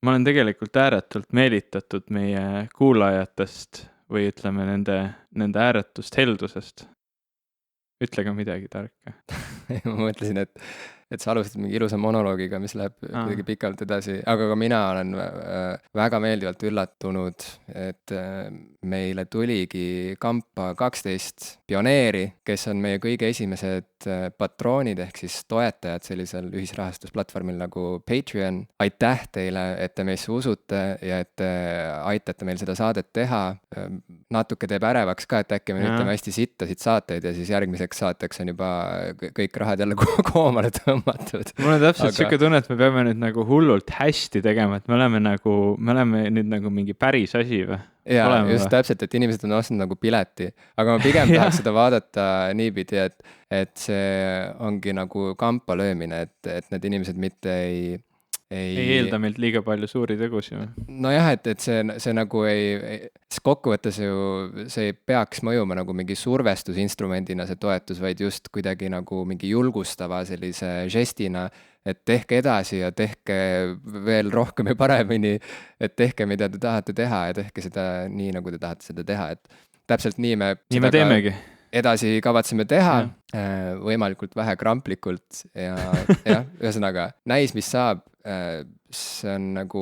ma olen tegelikult ääretult meelitatud meie kuulajatest või ütleme nende ääretust heldusest. Ütle ka midagi tarka. Ma mõtlesin, et sa alustasid mingi ilusa monoloogiga, mis läheb kuidagi pikalt edasi, aga ka mina olen väga meeldivalt üllatunud, et meile tuligi kampa 12 pioneeri, kes on meie kõige esimesed patroonid ehk siis toetajad sellisel ühisrahastusplatvormil nagu Patreon. Aitäh teile, et te meisse usute ja et te aitate meil seda saadet teha. Natuke teeb ärevaks ka, et äkki me ütleme hästi sittasid saateid ja siis järgmiseks saateks on juba kõik rahad jälle koomale tõmmatud. Mul on täpselt siuke tunne, et me peame nüüd nagu hullult hästi tegema, et me oleme nüüd nagu mingi päris asi või? Jaa, just täpselt, et inimesed on ostnud nagu pileti, aga ma pigem tahaks seda vaadata niipidi, et see ongi nagu kampa löömine, et need inimesed mitte ei eelda meilt liiga palju suuri tegusi. Nojah, et see nagu kokkuvõttes ju see ei peaks mõjuma nagu mingi survestusinstrumendina see toetus, vaid just kuidagi nagu mingi julgustava sellise žestina, et tehke edasi ja tehke veel rohkem ja paremini, et tehke, mida te tahate teha ja tehke seda nii, nagu te tahate seda teha, et täpselt nii me teemegi. Edasi kavatseme teha, võimalikult vähe kramplikult ja ühesõnaga, näis, mis saab. See on nagu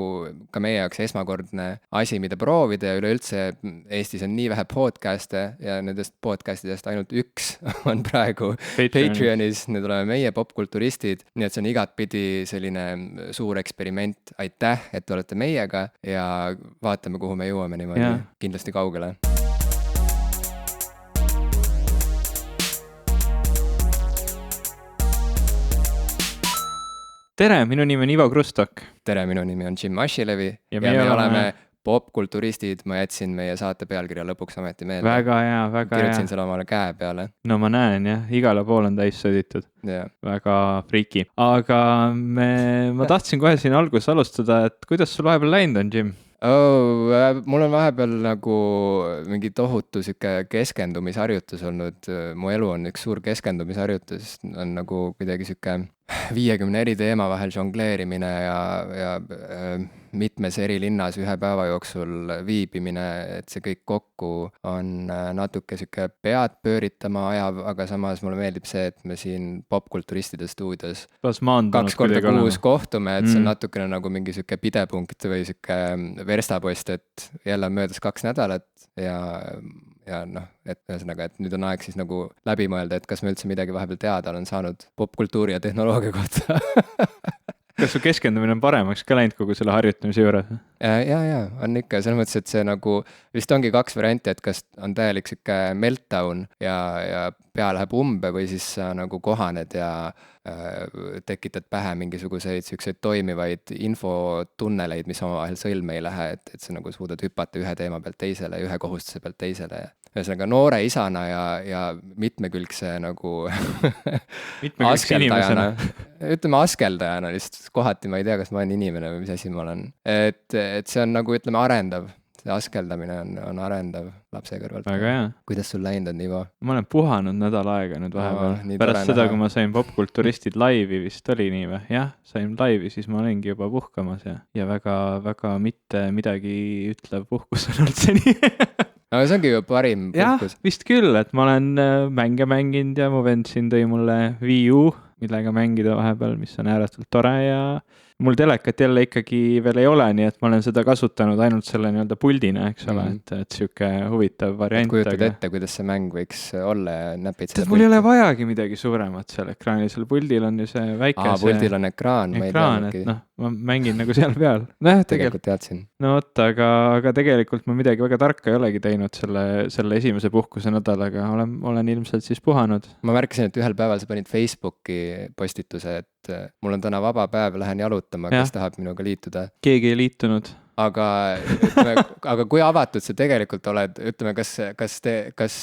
ka meie jaoks esmakordne asi, mida proovida ja üleüldse Eestis on nii vähe podcast'e ja nendest podcast'idest ainult üks on praegu Patreonis, need oleme meie popkulturistid, nii et see on igatpidi selline suur eksperiment. Aitäh, et te olete meiega ja vaatame, kuhu me jõuame niimoodi kindlasti kaugele. Tere, minu nimi on Ivo Krustok. Tere, minu nimi on Jim Ashilevi ja me oleme popkulturistid. Ma jätsin meie saate pealkirja lõpuks ometi meelde. Väga hea. Kirjutasin selle omale käe peale. No ma näen jah, igale pool on täis sõditud. Väga friiki. Aga ma tahtsin kohe siin alguses alustada, et kuidas sul vahepeal läinud on, Jim? Mul on vahepeal nagu mingi tohutu siuke keskendumisharjutus olnud. Mu elu on üks suur keskendumisharjutus, on nagu kuidagi siuke 50 eri teema vahel žongleerimine ja mitmes eri linnas ühe päeva jooksul viibimine, et see kõik kokku on natuke siuke pead pööritama ajav, aga samas mulle meeldib see, et me siin popkulturistide stuudios 2 korda kuus kohtume, et see on natukene nagu mingi siuke pidepunkt või siuke verstapost, et jälle on möödas 2 nädalat ja noh, et ühesõnaga, et nüüd on aeg siis nagu läbi mõelda, et kas me üldse midagi vahepeal teada olen saanud popkultuuri ja tehnoloogia kohta. Kas su keskendumine on paremaks ka läinud kogu selle harjutamise juures? Jaa, on ikka, selles mõttes, et see nagu vist ongi 2 varianti, et kas on täielik siuke meltdown ja pea läheb umbe või siis sa nagu kohaned ja tekitad pähe mingisuguseid siukseid toimivaid infotunneleid, mis omavahel sõlme ei lähe, et sa nagu suudad hüpata ühe teema pealt teisele ja ühe kohustuse pealt teisele. Ühesõnaga noore isana ja mitmekülgse nagu askeldajana. Ütleme askeldajana lihtsalt, kohati ma ei tea, kas ma olen inimene või mis asi ma olen. Et see on nagu, ütleme, arendav. See askeldamine on arendav lapse kõrvalt. Väga hea. Kuidas sul läinud on, Ivo? Ma olen puhanud nädal aega nüüd vahepeal. Pärast seda, kui ma sain popkulturistid laivi, vist oli nii või? Jah, sain laivi, siis ma olingi juba puhkamas ja väga mitte midagi ütlev puhkus on olnud seni. Aga see ongi ju parim puhkus. Jah, vist küll, et ma olen mänge mänginud ja mu vend siin tõi mulle Wii U, millega mängida vahepeal, mis on ääretult tore ja mul telekat jälle ikkagi veel ei ole, nii et ma olen seda kasutanud ainult selle nii-öelda puldina, eks ole, et siuke huvitav variant. Kujutad ette, kuidas see mäng võiks olla ja näpid seda pulti. Mul ei ole vajagi midagi suuremat seal ekraanil, seal puldil on ju see väike puldil on ekraan, ma ei teadnudki. Noh, ma mängin nagu seal peal. Tegelikult teadsin. No võt, aga tegelikult ma midagi väga tarka ei olegi teinud selle esimese puhkuse nädalaga. Olen ilmselt siis puhanud. Ma märkasin, et ühel päeval sa panid Facebooki postituse, et mul on täna vaba päev, lähen jalutama, kes tahab minuga liituda. Keegi ei liitunud. aga ütleme, aga kui avatud sa tegelikult oled, ütleme, kas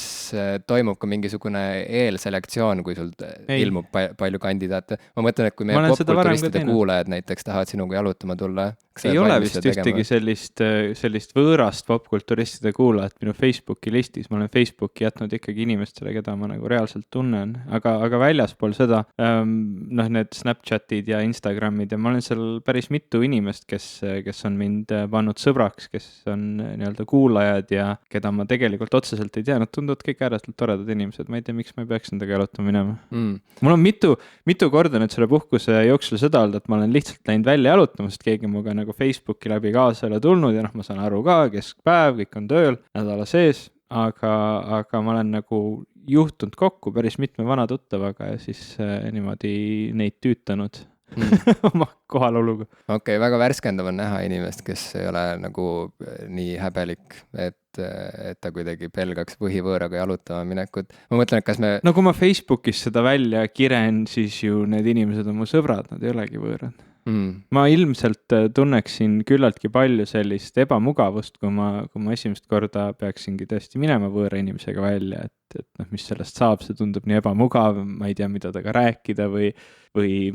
toimub ka mingisugune eelselektsioon, kui sul ilmub palju kandidaate? Ma mõtlen, et kui meie popkulturistide kuulajad näiteks tahavad sinuga jalutama tulla. Ei ole vist ühtegi sellist võõrast popkulturistide kuulajat minu Facebooki listis. Ma olen Facebooki jätnud ikkagi inimestele, keda ma nagu reaalselt tunnen, aga väljaspool seda, need Snapchatid ja Instagramid ja ma olen seal päris mitu inimest, kes on mind pannud sõbraks, kes on nii-öelda kuulajad ja keda ma tegelikult otseselt ei tea. Nad tunduvad kõik ääretult toredad inimesed. Ma ei tea, miks ma ei peaks nendega jalutama minema. Mul on mitu korda nüüd selle puhkuse jooksul seda olnud, et ma olen lihtsalt läinud välja jalutama, sest keegi muga nagu Facebooki läbi kaasa ei ole tulnud ja ma saan aru ka, keskpäev, kõik on tööl, nädala sees, aga ma olen nagu juhtunud kokku päris mitme vana tuttavaga ja siis niimoodi neid tüütanud oma kohaloluga. Okei, väga värskendav on näha inimest, kes ei ole nagu nii häbelik, et ta kuidagi pelgaks põhivõõraga jalutama minekut. Ma mõtlen, et kas me... No kui ma Facebookis seda välja kiren, siis ju need inimesed on mu sõbrad, nad ei olegi võõrad. Ma ilmselt tunneksin küllaltki palju sellist ebamugavust, kui ma esimest korda peaksingi tõesti minema võõra inimesega välja, et mis sellest saab, see tundub nii ebamugav, ma ei tea, mida temaga rääkida või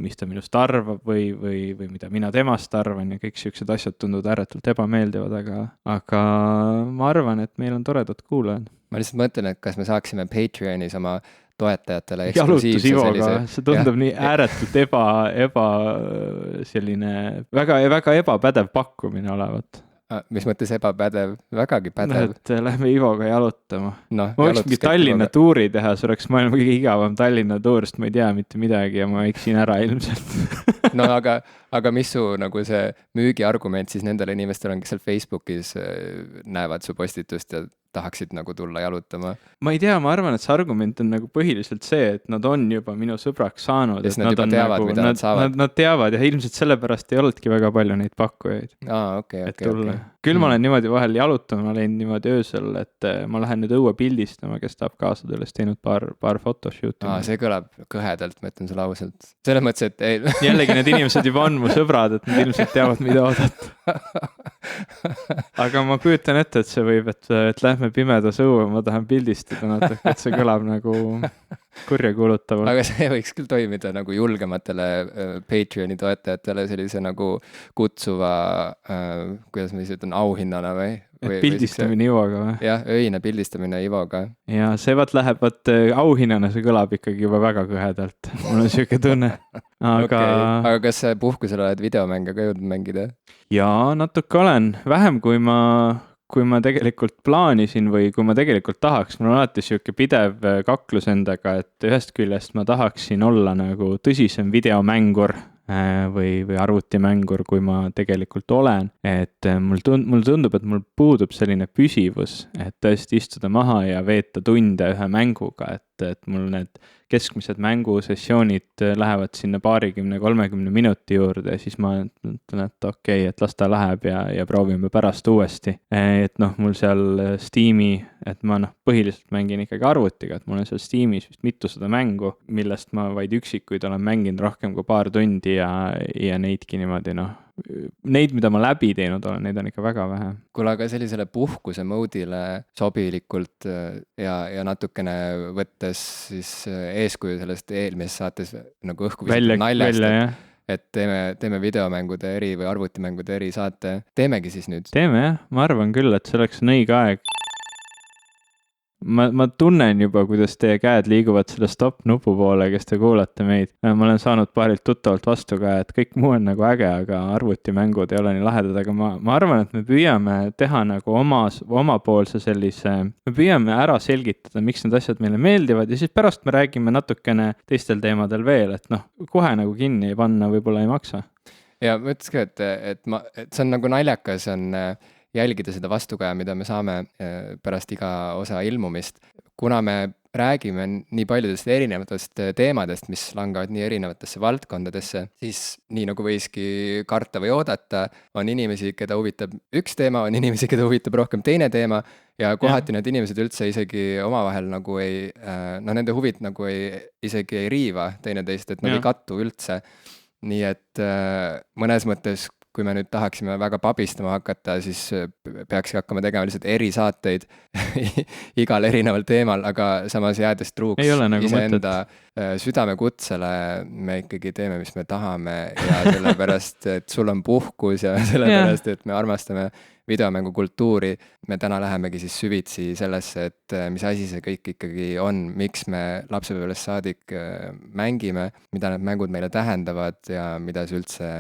mis ta minust arvab või mida mina temast arvan ja kõik sellised asjad tunduvad ääretult ebameeldivad, aga ma arvan, et meil on toredad kuulajad. Ma lihtsalt mõtlen, et kas me saaksime Patreonis oma toetajatele eksklusiivse sellise... See tundub nii ääretult selline väga ebapädev pakkumine olevat. Mis mõttes ebapädev? Vägagi pädev. Et lähme Ivoga jalutama. Ma võiksingi Tallinna tuuri teha, see oleks maailma kõige igavam Tallinna tuur, sest ma ei tea mitte midagi ja ma eksin ära ilmselt. No aga mis su nagu see müügiargument siis nendele inimestele on, kes seal Facebookis näevad su postitust ja tahaksid nagu tulla jalutama? Ma ei tea, ma arvan, et see argument on nagu põhiliselt see, et nad on juba minu sõbraks saanud. Ja nad juba teavad, nagu, mida nad saavad. Nad teavad ja ilmselt sellepärast ei olnudki väga palju neid pakkujaid. Okay. Küll ma olen niimoodi vahel jalutama, ma läin niimoodi öösel, et ma lähen nüüd õue pildistama, kes tahab kaasa tulles teinud paar photoshooti. See kõlab kõhedalt, ma ütlen sulle ausalt. Selles mõttes, et ei... Jällegi need inimesed juba on mu sõbrad, et nad ilmselt teavad, mida oodata. Aga ma kujutan ette, et see võib, et lähme pimedas õue, ma tahan pildistada natuke, et see kõlab nagu kurja kuulutavalt. Aga see võiks küll toimida nagu julgematele Patreoni toetajatele sellise nagu kutsuva, kuidas ma siis ütlen, auhinnana või? Pildistamine Ivoga või? Jah, öine pildistamine Ivoga. Ja see läheb, auhinnana see kõlab ikkagi juba väga kõhedalt. Mul on siuke tunne. Aga kas puhkusel oled videomänge ka jõudnud mängida? Jaa, natuke olen. Vähem kui ma tegelikult plaanisin või kui ma tegelikult tahaks. Mul on alati siuke pidev kaklus endaga, et ühest küljest ma tahaksin olla nagu tõsisem videomängur või arvutimängur, kui ma tegelikult olen. Et mul tundub, et mul puudub selline püsivus, et tõesti istuda maha ja veeta tunde ühe mänguga, et mul need keskmised mängusessioonid lähevad sinna 20-30 minuti juurde ja siis ma ütlen, et okei, et las ta läheb ja proovime pärast uuesti. Et mul seal Steam'i, et ma põhiliselt mängin ikkagi arvutiga, et mul on seal Steam'is vist mitusada mängu, millest ma vaid üksikuid olen mänginud rohkem kui paar tundi ja neidki niimoodi neid, mida ma läbi teinud olen, neid on ikka väga vähe. Kuule, aga sellisele puhkuse moodile sobilikult ja natukene võttes siis eeskuju sellest eelmises saates nagu õhku naljast, et teeme videomängude või arvutimängude saate. Teemegi siis nüüd? Teeme jah, ma arvan küll, et selleks on õige aeg. Ma tunnen juba, kuidas teie käed liiguvad selle stop-nupu poole, kes te kuulate meid. Ma olen saanud paarilt tuttavalt vastu ka, et kõik muu on nagu äge, aga arvutimängud ei ole nii lahedad, aga ma arvan, et me püüame teha nagu omapoolse sellise, me püüame ära selgitada, miks need asjad meile meeldivad ja siis pärast me räägime natukene teistel teemadel veel, et kohe nagu kinni panna võib-olla ei maksa. Ja ma ütles ka, et see on nagu naljakas, on jälgida seda vastukaja, mida me saame pärast iga osa ilmumist. Kuna me räägime nii paljudest erinevatest teemadest, mis langavad nii erinevatesse valdkondadesse, siis nii nagu võiski karta või oodata, on inimesi, keda huvitab üks teema, on inimesi, keda huvitab rohkem teine teema ja kohati need inimesed üldse isegi omavahel nagu nende huvid nagu isegi ei riiva teineteist, et nad ei kattu üldse. Nii et mõnes mõttes kui me nüüd tahaksime väga pabistama hakata, siis peakski hakkama tegema lihtsalt erisaateid igal erineval teemal, aga samas jäädes truuks nagu iseenda südamekutsele, me ikkagi teeme, mis me tahame ja sellepärast, et sul on puhkus ja sellepärast, et me armastame videomängukultuuri, me täna lähemegi siis süvitsi sellesse, et mis asi see kõik ikkagi on, miks me lapsepõlvest saadik mängime, mida need mängud meile tähendavad ja mida see üldse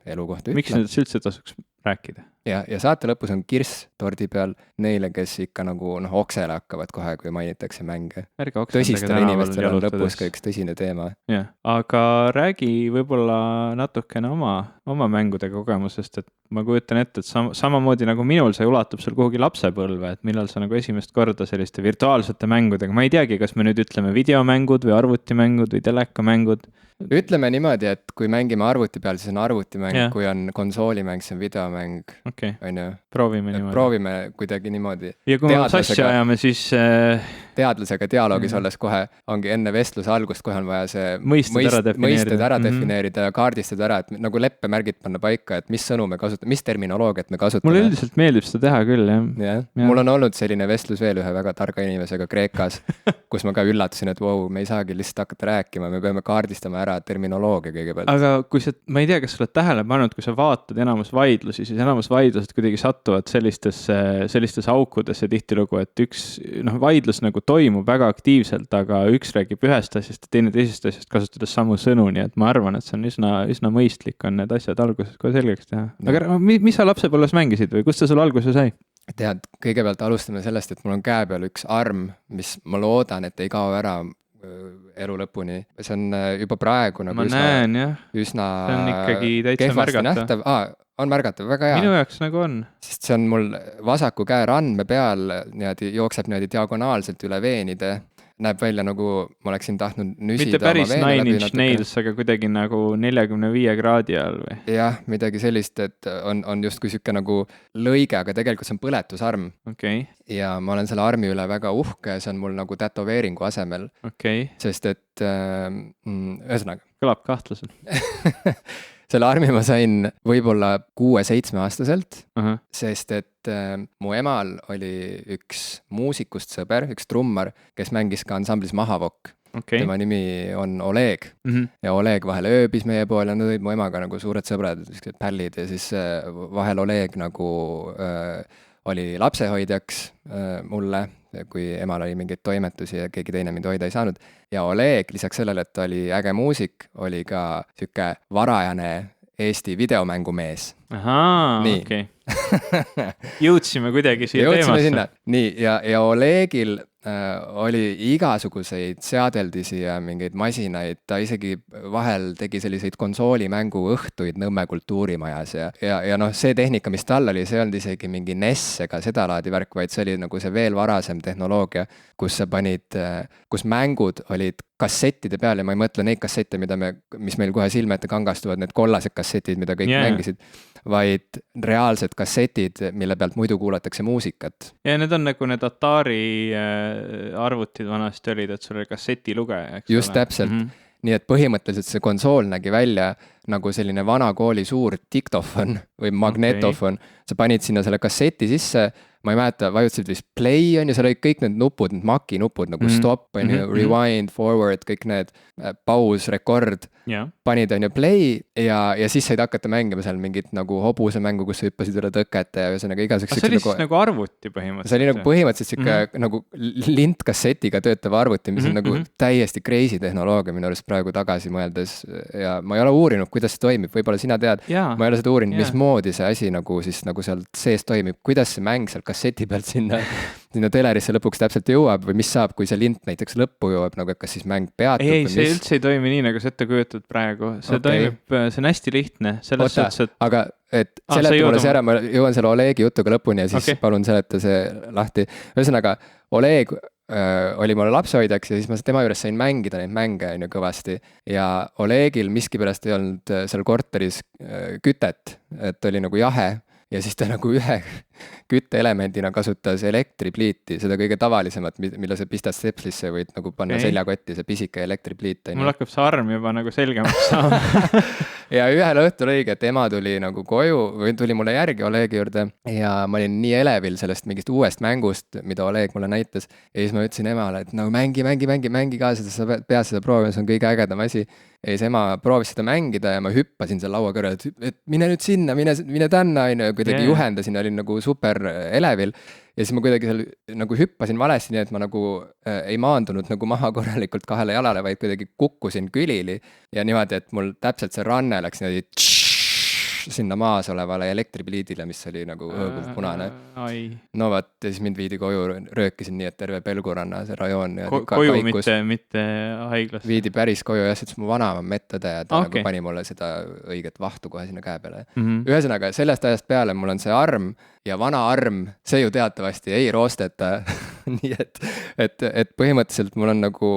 elu kohta ütleb. Miks nendest üldse tasuks rääkida? Ja saate lõpus on kirss tordi peal neile, kes ikka nagu oksele hakkavad kohe, kui mainitakse mänge. Tõsistel inimestel on lõpus ka üks tõsine teema. Jah, aga räägi võib-olla natukene oma mängude kogemusest, et ma kujutan ette, et samamoodi nagu minul see ulatub sul kuhugi lapsepõlve, et millal sa nagu esimest korda selliste virtuaalsete mängudega, ma ei teagi, kas me nüüd ütleme videomängud või arvutimängud või telekamängud. Ütleme niimoodi, et kui mängime arvuti peal, siis on arvutimäng, kui on konsoolimäng, see on videomäng. Okay. Proovime niimoodi. Proovime kuidagi niimoodi. Ja kui me sassi ajame, siis... Teadlasega dialoogis olles kohe ongi enne vestluse algust kohe on vaja see mõisted ära defineerida ja kaardistada ära, et nagu leppemärgid panna paika, et mis sõnu me kasutame, mis terminoloogiat me kasutame. Mulle üldiselt meeldib seda teha küll, jah. Mul on olnud selline vestlus veel ühe väga targa inimesega Kreekas, kus ma ka üllatasin, et me ei saagi lihtsalt hakata rääkima, me peame kaardistama ära terminoloogia kõigepealt. Aga kui sa, ma ei tea, kas sa oled tähele pannud, kui sa vaatad enamus vaidlusi, siis enamus vaidlused kuidagi satuvad sellistes aukudesse tihtilugu, et üks vaidlus nagu toimub väga aktiivselt, aga üks räägib ühest asjast ja teine teisest asjast kasutades samu sõnu, nii et ma arvan, et see on üsna mõistlik on need asjad alguses kohe selgeks teha. Aga mis sa lapsepõlves mängisid või kust sa sul alguse sai? Tead, kõigepealt alustame sellest, et mul on käe peal üks arm, mis ma loodan, et ei kao ära elu lõpuni. See on juba praegu nagu üsna see on ikkagi täitsa märgatav. On märgatav, väga hea. Minu jaoks nagu on. Sest see on mul vasaku käe randme peal, jookseb diagonaalselt üle veenide. Näeb välja nagu ma oleksin tahtnud nüsida. Mitte päris 9 Inch Nails, aga kuidagi nagu 45 kraadi all või? Jah, midagi sellist, et on just kui siuke nagu lõige, aga tegelikult see on põletusarm. Okay. Ja ma olen selle armi üle väga uhke, see on mul nagu tätoveeringu asemel. Okay. Sest et ühesõnaga. Kõlab kahtlaselt. Selle armi ma sain võib-olla 6-7 aastaselt, sest et mu emal oli üks muusikust sõber, üks trummar, kes mängis ka ansamblis Mahavok. Okay. Tema nimi on Oleg ja Oleg vahel ööbis meie pool ja nad olid mu emaga nagu suured sõbrad, pällid ja siis vahel Oleg nagu oli lapsehoidjaks mulle, kui emal oli mingeid toimetusi ja keegi teine mind hoida ei saanud. Ja Oleg, lisaks sellele, et ta oli äge muusik, oli ka siuke varajane Eesti videomängumees. Ahaa, okei. Jõudsime kuidagi siia teemasse. Nii, ja Olegil oli igasuguseid seadeldisi ja mingeid masinaid, ta isegi vahel tegi selliseid konsoolimängu õhtuid Nõmme kultuurimajas ja see tehnika, mis tal oli, see olnud isegi mingi NES ega seda laadi värk, vaid see oli nagu see veel varasem tehnoloogia, kus sa panid, kus mängud olid kassettide peal ja ma ei mõtle neid kassette, mis meil kohe silme ette kangastuvad, need kollased kassetid, mida kõik mängisid, vaid reaalsed kassetid, mille pealt muidu kuulatakse muusikat. Ja need on nagu need Atari arvutid vanasti olid, et sul oli kassetilugeja, eks just ole? Täpselt. Nii et põhimõtteliselt see konsool nägi välja nagu selline vana kooli suur diktofon või magnetofon. Sa panid sinna selle kasseti sisse, ma ei mäleta, vajutasid vist play on ja seal olid kõik need nupud, need maki nupud nagu stop on ju, rewind, forward, kõik need paus, rekord. Panid on ju play ja siis said hakata mängima seal mingit nagu hobuse mängu, kus sa hüppasid üle tõkete ja ühesõnaga igasugused. See oli siis nagu arvuti põhimõtteliselt? See oli nagu põhimõtteliselt siuke nagu lintkassetiga töötav arvuti, mis on nagu täiesti crazy tehnoloogia minu arust praegu tagasi mõeldes ja ma ei ole uurinud, kuidas see toimib, võib-olla sina tead, ma ei ole seda uurinud, mismoodi see asi nagu siis nagu sealt sees toimib, kuidas see mäng seal kasseti pealt sinna telerisse lõpuks täpselt jõuab või mis saab, kui see lint näiteks lõppu jõuab, nagu kas siis mäng peatub? Ei, see üldse ei toimi nii, nagu sa ette kujutad praegu, see toimib, see on hästi lihtne, selles suhtes, et... Aga et seleta mulle see ära, ma jõuan selle Olegi jutuga lõpuni ja siis palun seleta see lahti. Ühesõnaga, Oleg oli mulle lapsehoidjaks ja siis ma tema juures sain mängida neid mänge kõvasti ja Olegil miskipärast ei olnud seal korteris kütet, et oli nagu jahe ja siis ta nagu kütteelemendina kasutas elektripliiti, seda kõige tavalisemat, mille sa pistad stepslisse ja võid nagu panna seljakotti, see pisike elektripliit. Mul hakkab see arm juba nagu selgemaks saama. Ja ühel õhtul õige, et ema tuli nagu koju või tuli mulle järgi Olegi juurde ja ma olin nii elevil sellest mingist uuest mängust, mida Oleg mulle näitas. Ja siis ma ütlesin emale, et nagu mängi ka seda, sa pead seda proovima, see on kõige ägedam asi. Ja siis ema proovis seda mängida ja ma hüppasin seal laua kõrval, et mine nüüd sinna, mine tänna, kuidagi juhendasin, olin nagu super elevil. Ja siis ma kuidagi seal nagu hüppasin valesti, nii et ma nagu ei maandunud nagu maha korralikult 2 jalale, vaid kuidagi kukkusin külili. Ja niimoodi, et mul täpselt see ranne läks niimoodi sinna maas olevale elektripliidile, mis oli nagu õõguv punane. No vaat, ja siis mind viidi koju, röökisin nii, et terve Pelguranna see rajoon. Koju, mitte haiglasse? Viidi päris koju, jah, et mu vanaema medõde ja ta nagu pani mulle seda õiget vahtu kohe sinna käe peale. Ühesõnaga, sellest ajast peale mul on see arm ja vana arm, see ju teatavasti ei roosteta. Nii et põhimõtteliselt mul on nagu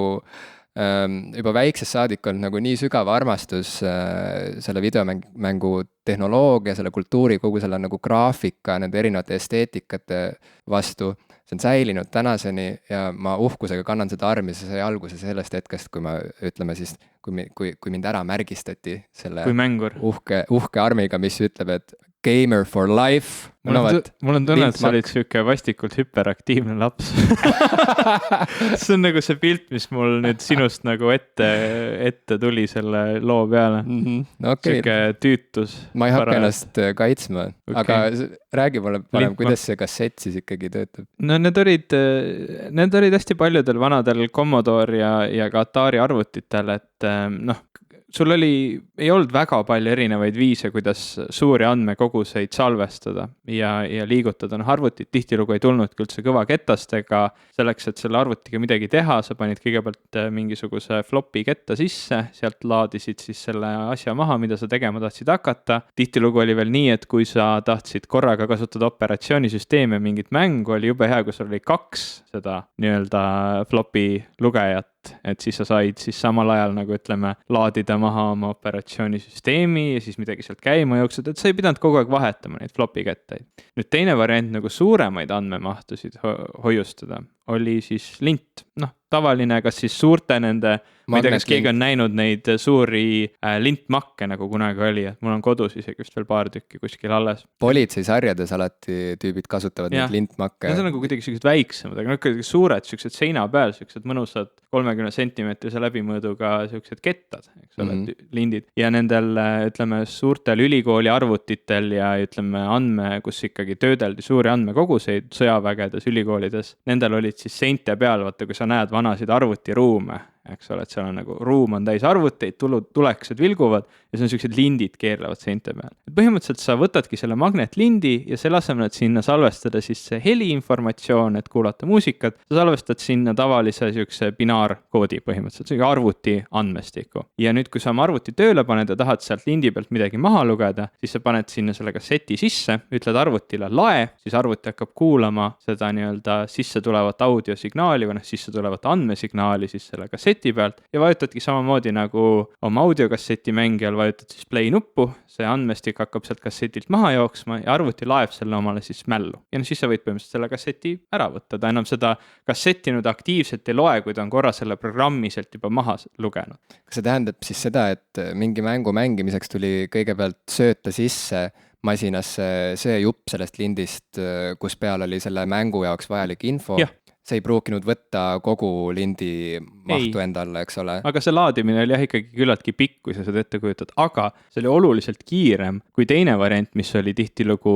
juba väiksest saadik on nagu nii sügav armastus selle videomängu tehnoloogia, selle kultuuri, kogu selle nagu graafika, nende erinevate esteetikate vastu. See on säilinud tänaseni ja ma uhkusega kannan seda armi, see sai alguse sellest hetkest, kui ma ütleme siis, kui mind ära märgistati selle uhke armiga, mis ütleb, et gamer for life. Mul on tunne, et sa olid siuke vastikult hüperaktiivne laps. See on nagu see pilt, mis mul nüüd sinust nagu ette tuli selle loo peale. Siuke tüütus. Ma ei hakka ennast kaitsma, aga räägi mulle parem, kuidas see kassett siis ikkagi töötab? No need olid hästi paljudel vanadel Commodore ja ka Atari arvutitel, et sul ei olnud väga palju erinevaid viise, kuidas suuri andmekoguseid salvestada ja liigutada. Arvutid tihtilugu ei tulnudki üldse kõvaketastega. Selleks, et selle arvutiga midagi teha, sa panid kõigepealt mingisuguse flopi ketta sisse, sealt laadisid siis selle asja maha, mida sa tegema tahtsid hakata. Tihtilugu oli veel nii, et kui sa tahtsid korraga kasutada operatsioonisüsteemi ja mingit mängu, oli jube hea, kui sul oli 2 seda nii-öelda flopi lugejat. Et siis sa said siis samal ajal nagu ütleme laadida maha oma operatsioonisüsteemi ja siis midagi sealt käima jooksud, et sa ei pidanud kogu aeg vahetama neid flopi kettaid. Nüüd teine variant nagu suuremaid andmemahtusid hoiustada oli siis lint. Tavaline, kas siis suurte nende, ma ei tea, kas keegi on näinud neid suuri lintmakke nagu kunagi oli, et mul on kodus isegi just veel paar tükki kuskil alles. Politseisarjades alati tüübid kasutavad neid lintmakke. Need on nagu kuidagi sellised väiksemad, aga kuidagi suured, sellised seina peal, sellised mõnusad 30 centimeetrise läbimõõduga sellised kettad, eks ole, lindid. Ja nendel, ütleme, suurtel ülikooli arvutitel ja ütleme kus ikkagi töödeldi suuri andmekoguseid sõjavägedes, ülikoolides, nendel olid siis seinte peal, vaata, kui sa näed vanasid arvutiruume, eks ole, et seal on nagu ruum on täis arvuteid, tulekesed vilguvad ja see on sellised lindid keerlevad seinte peal. Põhimõtteliselt sa võtadki selle magnetlindi ja selle asemel, et sinna salvestada siis see heliinformatsioon, et kuulata muusikat, sa salvestad sinna tavalise selline binaarkoodi põhimõtteliselt, selline arvuti andmestiku. Ja nüüd, kui sa oma arvuti tööle paned ja tahad sealt lindi pealt midagi maha lugeda, siis sa paned sinna selle kasseti sisse, ütled arvutile lae, siis arvuti hakkab kuulama seda nii-öelda sisse tulevat audiosignaali või sisse tulevat andmesignaali siis selle kasseti pealt ja vajutadki samamoodi nagu oma audiokasseti mängijal vajutad siis play nuppu, see andmestik hakkab sealt kassetilt maha jooksma ja arvuti laeb selle omale siis mällu. Ja siis sa võid põhimõtteliselt selle kasseti ära võtta, ta enam seda kassetti nüüd aktiivselt ei loe, kui ta on korra selle programmi sealt juba maha lugenud. Kas see tähendab siis seda, et mingi mängu mängimiseks tuli kõigepealt sööta sisse masinasse see jupp sellest lindist, kus peal oli selle mängu jaoks vajalik info? Ja. See ei pruukinud võtta kogu lindi mahtu endale, eks ole. Aga see laadimine oli ikkagi küllaltki pikk, kui sa seda ette kujutad, aga see oli oluliselt kiirem kui teine variant, mis oli tihtilugu,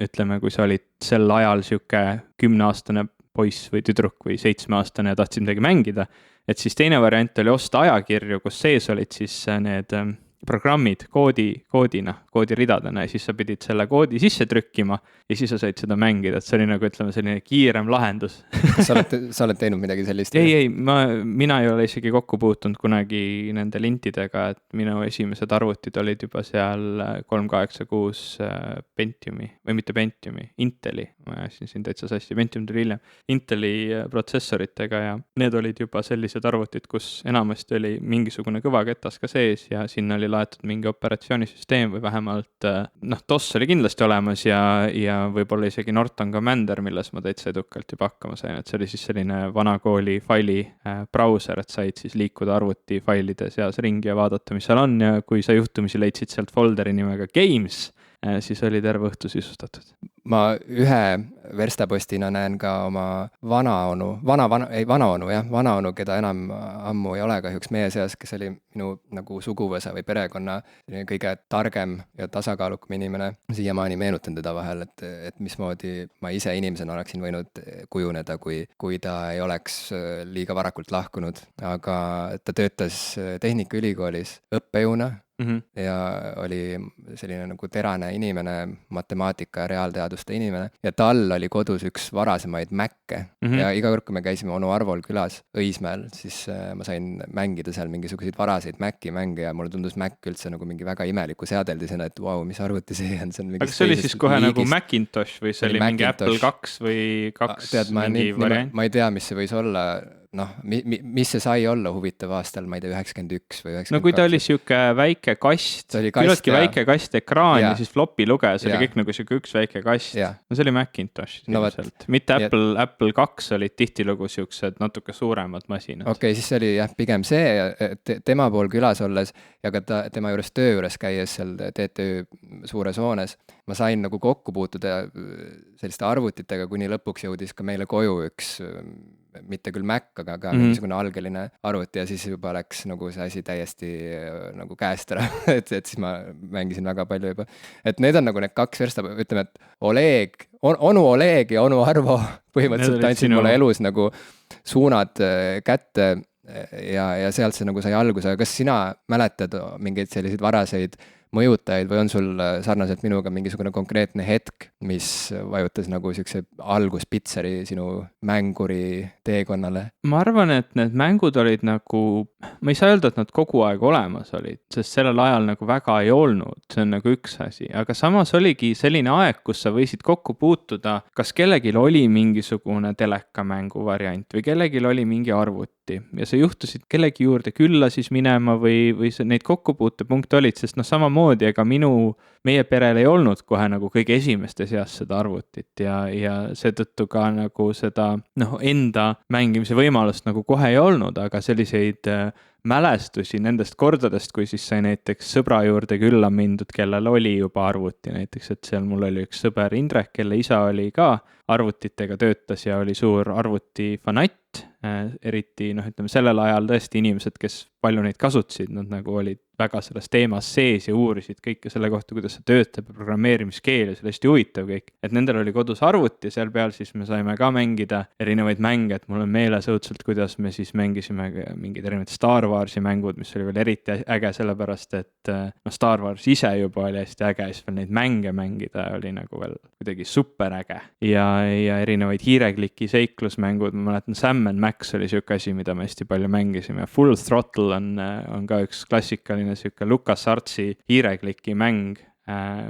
ütleme, kui sa olid sel ajal siuke 10-aastane poiss või tüdruk või 7-aastane ja tahtsid midagi mängida, et siis teine variant oli osta ajakirju, kus sees olid siis need programmid koodiridadena ja siis sa pidid selle koodi sisse trükkima ja siis sa said seda mängida, et see oli nagu ütleme selline kiirem lahendus. Kas sa oled teinud midagi sellist? Ei, mina ei ole isegi kokku puutunud kunagi nende lintidega, et minu esimesed arvutid olid juba seal 386 Pentiumi või mitte Pentiumi, Inteli, ma ajasin siin täitsa sassi, Pentium tuli hiljem, Inteli protsessoritega ja need olid juba sellised arvutid, kus enamasti oli mingisugune kõvaketas ka sees ja sinna oli laetud mingi operatsioonisüsteem või vähemalt vähemalt, noh, DOS oli kindlasti olemas ja võib-olla isegi Norton Commander, milles ma täitsa edukalt juba hakkama sain, et see oli siis selline vanakooli faili brauser, et said siis liikuda arvuti failide seas ringi ja vaadata, mis seal on ja kui sa juhtumisi leidsid sealt folderi nimega Games, siis oli terve õhtu sisustatud. Ma ühe verstapostina näen ka oma vanaonu, keda enam ammu ei ole kahjuks meie seas, kes oli minu nagu suguvõsa või perekonna kõige targem ja tasakaalukam inimene. Siiamaani meenutan teda vahel, et mismoodi ma ise inimesena oleksin võinud kujuneda, kui ta ei oleks liiga varakult lahkunud, aga ta töötas Tehnikaülikoolis õppejõuna. Ja oli selline nagu terane inimene, matemaatika ja reaalteaduste inimene ja tal oli kodus üks varasemaid Mace ja iga kord, kui me käisime onu Arvol külas Õismäel, siis ma sain mängida seal mingisuguseid varaseid Mace'i mänge ja mulle tundus Mac üldse nagu mingi väga imeliku seadeldisena, et vau, mis arvuti see on. Aga see oli siis kohe liigist. Nagu Macintosh või see oli mingi Apple 2 või 2 mingi variant? Ma ei tea, mis see võis olla. Noh, mis see sai olla huvitav aastal, ma ei tea, 91 või 92. No kui ta oli siuke väike kast, küllaltki väike kast ekraan ja siis floppy lugeja, see oli kõik nagu siuke üks väike kast. No see oli Macintosh. Mitte Apple 2 olid tihtilugu siuksed natuke suuremad masinad. Okei, siis see oli jah, pigem see, tema pool külas olles ja ka tema juures töö juures käies seal TTÜ suures hoones, ma sain nagu kokku puutuda selliste arvutitega, kuni lõpuks jõudis ka meile koju üks mitte küll Mac, aga mingisugune algeline arvuti ja siis juba läks nagu see asi täiesti nagu käest ära, et siis ma mängisin väga palju juba. Et need on nagu need kaks versta, ütleme, et onu Oleg ja onu Arvo põhimõtteliselt andsid mulle elus nagu suunad kätte ja sealt see nagu sai alguse, aga kas sina mäletad mingeid selliseid varaseid mõjutajaid või on sul sarnaselt minuga mingisugune konkreetne hetk, mis vajutas nagu siukse alguspitseri sinu mänguri teekonnale? Ma arvan, et need mängud olid nagu, ma ei saa öelda, et nad kogu aeg olemas olid, sest sellel ajal nagu väga ei olnud, see on nagu üks asi, aga samas oligi selline aeg, kus sa võisid kokku puutuda, kas kellelgi oli mingisugune telekamängu variant või kellelgi oli mingi arvuti ja sa juhtusid kellegi juurde külla siis minema või neid kokkupuutepunkte olid, sest noh, samamoodi, ega meie perel ei olnud kohe nagu kõige esimeste seas seda arvutit ja seetõttu ka nagu seda enda mängimise võimalust nagu kohe ei olnud, aga selliseid mälestusi nendest kordadest, kui siis sai näiteks sõbra juurde külla mindud, kellel oli juba arvuti näiteks, et seal mul oli üks sõber Indrek, kelle isa oli ka arvutitega töötas ja oli suur arvutifanatt, eriti ütleme sellel ajal tõesti inimesed, kes palju neid kasutasid, nad nagu olid väga selles teemas sees ja uurisid kõike selle kohta, kuidas see töötab ja programmeerimiskeel ja see oli hästi huvitav kõik. Et nendel oli kodus arvuti ja seal peal siis me saime ka mängida erinevaid mänge, et mul on meeles õudselt, kuidas me siis mängisime mingid erinevad Star Warsi mängud, mis oli veel eriti äge, sellepärast et Star Wars ise juba oli hästi äge, siis veel neid mänge mängida oli nagu veel kuidagi super äge. Ja erinevaid hiirekliki seiklusmängud, ma mäletan Sam & Max oli siuke asi, mida me hästi palju mängisime. Full Throttle on ka üks klassikaline siuke LucasArtsi hiirekliki mäng,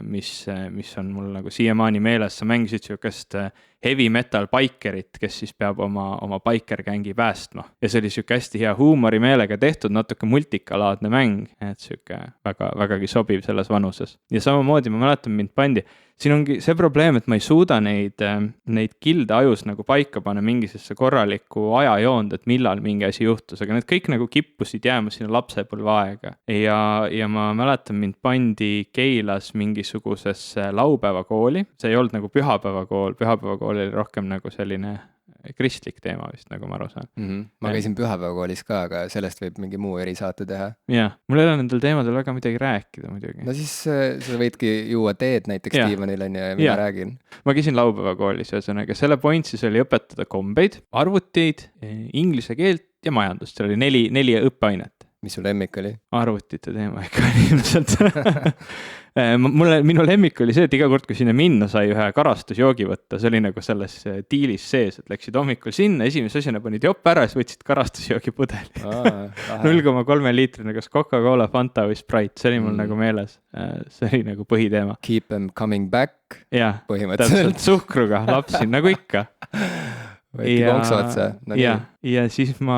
mis on mul nagu siiamaani meeles. Sa mängisid siukest heavy metal bikerit, kes siis peab oma biker-gängi päästma. Ja see oli siuke hästi hea huumorimeelega tehtud, natuke multikalaadne mäng, et siuke vägagi sobiv selles vanuses. Ja samamoodi ma mäletan, mind pandi. Siin ongi see probleem, et ma ei suuda neid kilde ajus nagu paika panna mingisesse korralikku ajajoond, et millal mingi asi juhtus, aga need kõik nagu kippusid jääma sinna lapsepõlve aega. Ja ma mäletan, mind pandi Keilas mingisugusesse laupäevakooli, see ei olnud nagu pühapäevakool oli rohkem nagu selline kristlik teema vist, nagu ma aru saan. Ma käisin pühapäevakoolis ka, aga sellest võib mingi muu erisaate teha. Jah, mul ei ole nendel teemadel väga midagi rääkida muidugi. No siis sa võidki juua teed näiteks diivanil ja mina räägin. Ma käisin laupäevakoolis, ühesõnaga selle point siis oli õpetada kombeid, arvuteid, inglise keelt ja majandust, seal oli neli õppeainet. Mis su lemmik oli? Arvutite teema ikka ilmselt. Minu lemmik oli see, et iga kord, kui sinna minna sai ühe karastusjoogi võtta, see oli nagu selles diilis sees, et läksid hommikul sinna, esimese asjana panid jopp ära, siis võtsid karastusjoogi pudeli. 0,3 liitrine, kas Coca-Cola, Fanta või Sprite, see oli mul nagu meeles. See oli nagu põhiteema. Keep them coming back. Jah, täpselt suhkruga lapsin, nagu ikka. Võeti konksu otsa. Jah, ja siis ma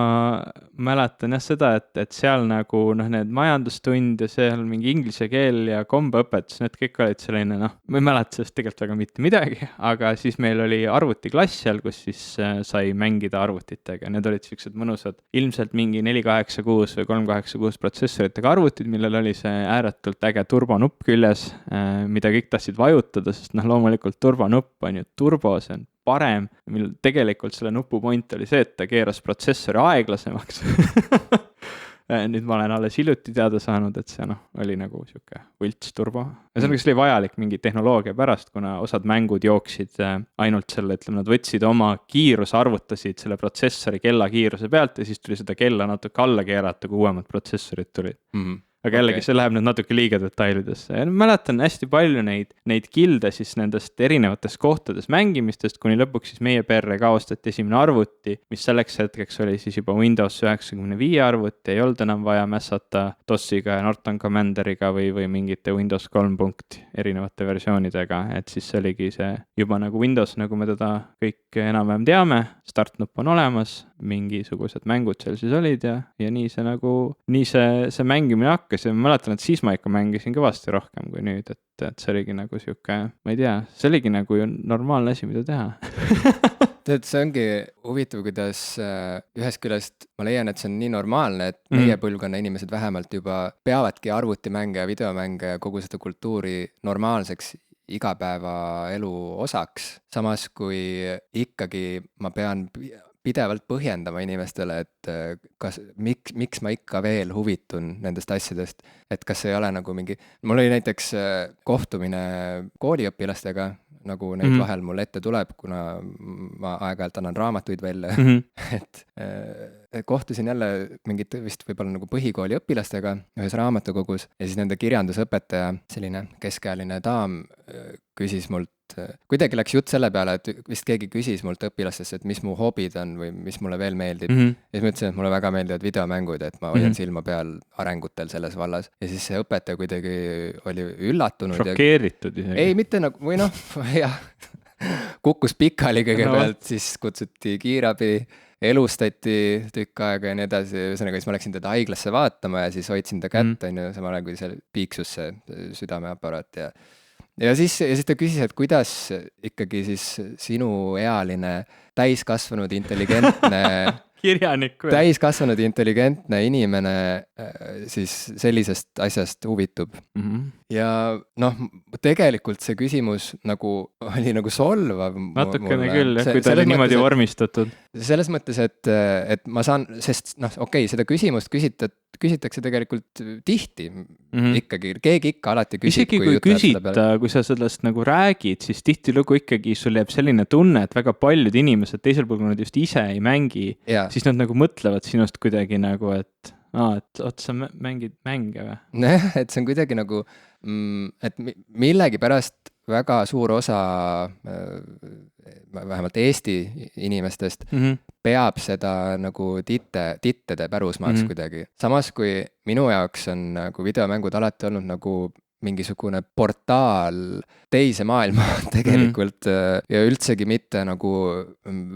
mäletan jah seda, et seal nagu noh, need majandustund ja seal mingi inglise keel ja kombeõpetus, need kõik olid selline noh, ma ei mäleta sellest tegelikult väga mitte midagi, aga siis meil oli arvutiklass seal, kus siis sai mängida arvutitega. Need olid siuksed mõnusad, ilmselt mingi 486 või 386 protsessoritega arvutid, millel oli see ääretult äge turbonupp küljes, mida kõik tahtsid vajutada, sest noh, loomulikult turbonupp on ju turbo, see on parem, mil tegelikult selle nupu point oli see, et ta keeras protsessori aeglasemaks. Nüüd ma olen alles hiljuti teada saanud, et see noh, oli nagu siuke võlts turbo. Ja see oli vajalik mingi tehnoloogia pärast, kuna osad mängud jooksid ainult selle, ütleme, nad võtsid oma kiiruse, arvutasid selle protsessori kella kiiruse pealt ja siis tuli seda kella natuke alla keerata, kui uuemad protsessorid tulid. Aga jällegi see läheb nüüd natuke liiga detailidesse. Ja mäletan hästi palju neid kilde siis nendest erinevatest kohtades mängimistest, kuni lõpuks siis meie perre kaostati esimene arvuti, mis selleks hetkeks oli siis juba Windows 95 arvuti, ei olnud enam vaja mässata DOS-iga ja Norton Commanderiga või mingite Windows 3 punkti erinevate versioonidega, et siis see oligi see juba nagu Windows, nagu me teda kõik enam-vähem teame, startnupp on olemas, mingisugused mängud seal siis olid ja nii see mängimine hakkas ja ma mäletan, et siis ma ikka mängisin kõvasti rohkem kui nüüd, et see oligi nagu sihuke, ma ei tea, see oligi nagu ju normaalne asi, mida teha. Tead, see ongi huvitav, kuidas ühest küljest ma leian, et see on nii normaalne, et meie põlvkonna inimesed vähemalt juba peavadki arvutimänge ja videomänge ja kogu seda kultuuri normaalseks igapäevaelu osaks. Samas kui ikkagi ma pean pidevalt põhjendama inimestele, et miks ma ikka veel huvitun nendest asjadest, et kas ei ole nagu mingi, mul oli näiteks kohtumine kooliõpilastega, nagu neid vahel mul ette tuleb, kuna ma aeg-ajalt annan raamatuid välja, et kohtusin jälle mingit vist võib-olla nagu põhikooli õpilastega ühes raamatukogus ja siis nende kirjandusõpetaja, selline keskealine daam, küsis mult, kuidagi läks jutt selle peale, et vist keegi küsis mult õpilastesse, et mis mu hobid on või mis mulle veel meeldib. Ja siis ma ütlesin, et mulle väga meeldivad videomängud, et ma hoian silma peal arengutel selles vallas. Ja siis see õpetaja kuidagi oli üllatunud. Šokeeritud isegi. Ei, mitte nagu, või noh, jah, kukkus pikali kõigepealt, siis kutsuti kiirabi, elustati tükk aega ja nii edasi. Ühesõnaga, siis ma läksin teda haiglasse vaatama ja siis hoidsin ta kätt, samal ajal kui seal piiksus see südameaparaat ja siis ta küsis, et kuidas ikkagi siis sinu ealine täiskasvanud intelligentne inimene siis sellisest asjast huvitub. Ja noh, tegelikult see küsimus nagu oli nagu solvav. Natukene küll, kui ta oli niimoodi vormistatud. Selles mõttes, et ma saan, sest noh, okei, seda küsimust küsitakse tegelikult tihti ikkagi, keegi ikka alati küsib. Isegi kui küsita, kui sa sellest nagu räägid, siis tihtilugu ikkagi sul jääb selline tunne, et väga paljud inimesed teisel pool, kui nad just ise ei mängi, siis nad nagu mõtlevad sinust kuidagi nagu, et sa mängid mänge või? Et see on kuidagi nagu, et millegi pärast väga suur osa vähemalt Eesti inimestest peab seda nagu tittede pärusmaaks kuidagi. Samas kui minu jaoks on nagu videomängud alati olnud nagu mingisugune portaal teise maailma tegelikult ja üldsegi mitte nagu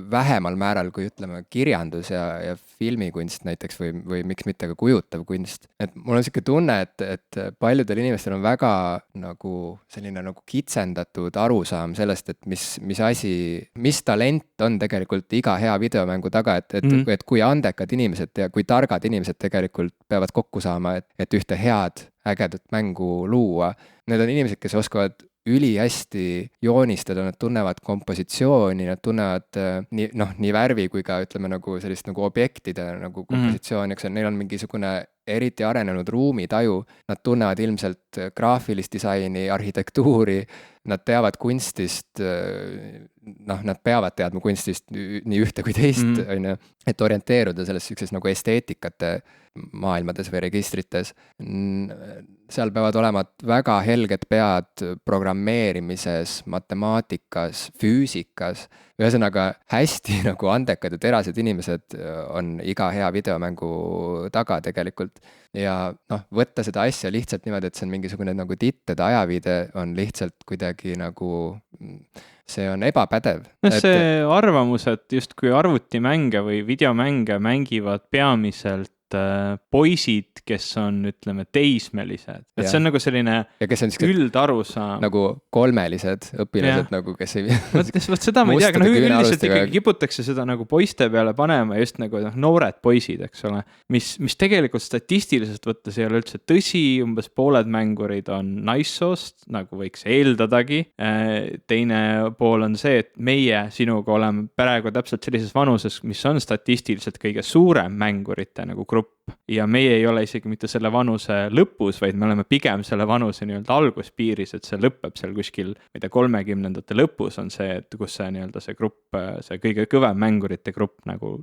vähemal määral kui ütleme kirjandus ja filmikunst näiteks või miks mitte ka kujutav kunst. Et mul on selline tunne, et paljudel inimestel on väga nagu selline nagu kitsendatud arusaam sellest, et mis talent on tegelikult iga hea videomängu taga, et kui andekad inimesed ja kui targad inimesed tegelikult peavad kokku saama, et ühte head ägedat mängu luua. Need on inimesed, kes oskavad ülihästi joonistada, nad tunnevad kompositsiooni, nad tunnevad nii värvi kui ka ütleme nagu sellist nagu objektide nagu kompositsiooni, eks neil on mingisugune eriti arenenud ruumitaju, nad tunnevad ilmselt graafilist disaini, arhitektuuri, nad teavad kunstist, nad peavad teadma kunstist nii ühte kui teist, et orienteeruda selles sellises nagu esteetikate maailmades või registrites. Seal peavad olema väga helged pead programmeerimises, matemaatikas, füüsikas. Ühesõnaga hästi nagu andekad ja terased inimesed on iga hea videomängu taga tegelikult. Ja võtta seda asja lihtsalt niimoodi, et see on mingisugune nagu tittede ajaviide on lihtsalt kuidagi nagu see on ebapädev. See arvamus, et justkui arvutimänge või videomänge mängivad peamiselt poisid, kes on, ütleme, teismelised. Et see on nagu selline üldarusaam. Nagu kolmelised õpilased, nagu kes ei... Võt seda ma ei tea, aga üldiselt ikkagi kiputakse seda nagu poiste peale panema, just nagu noored poisid, eks ole. Mis tegelikult statistiliselt võttes ei ole üldse tõsi, umbes pooled mängurid on naissoost, nagu võiks eeldadagi. Teine pool on see, et meie sinuga oleme praegu täpselt sellises vanuses, mis on statistiliselt kõige suurem mängurite nagu grupp. Ja meie ei ole isegi mitte selle vanuse lõpus, vaid me oleme pigem selle vanuse nii-öelda alguspiiris, et see lõpeb seal kuskil, mida 30ndate lõpus on see, et kus see nii-öelda see grupp, see kõige kõvem mängurite grupp nagu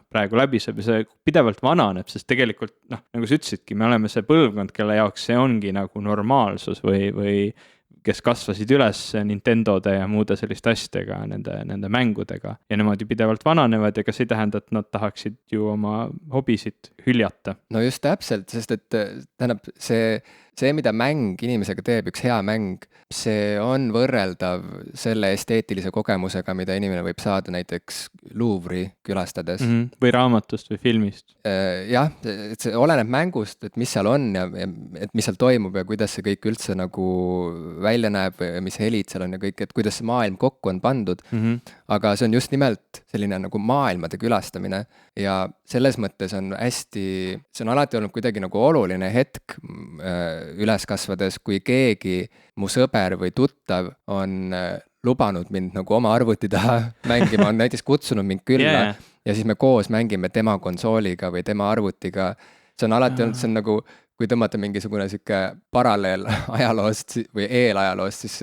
praegu läbiseb ja see pidevalt vananeb, sest tegelikult nagu sa ütlesidki, me oleme see põlvkond, kelle jaoks see ongi nagu normaalsus või kes kasvasid üles Nintendode ja muude selliste asjadega, nende mängudega ja nemad ju pidevalt vananevad ja kas ei tähenda, et nad tahaksid ju oma hobisid hüljata? No just täpselt, sest et tähendab see, mida mäng inimesega teeb, üks hea mäng, see on võrreldav selle esteetilise kogemusega, mida inimene võib saada näiteks Louvre'i külastades. Või raamatust või filmist. Jah, et see oleneb mängust, et mis seal on ja et mis seal toimub ja kuidas see kõik üldse nagu välja näeb või mis helid seal on ja kõik, et kuidas see maailm kokku on pandud. Aga see on just nimelt selline nagu maailmade külastamine ja selles mõttes on see on alati olnud kuidagi nagu oluline hetk üles kasvades, kui keegi mu sõber või tuttav on lubanud mind nagu oma arvuti taha mängima, on näiteks kutsunud mind külla ja siis me koos mängime tema konsooliga või tema arvutiga. See on alati olnud, see on nagu, kui tõmmata mingisugune siuke paralleel ajaloost või eelajaloost, siis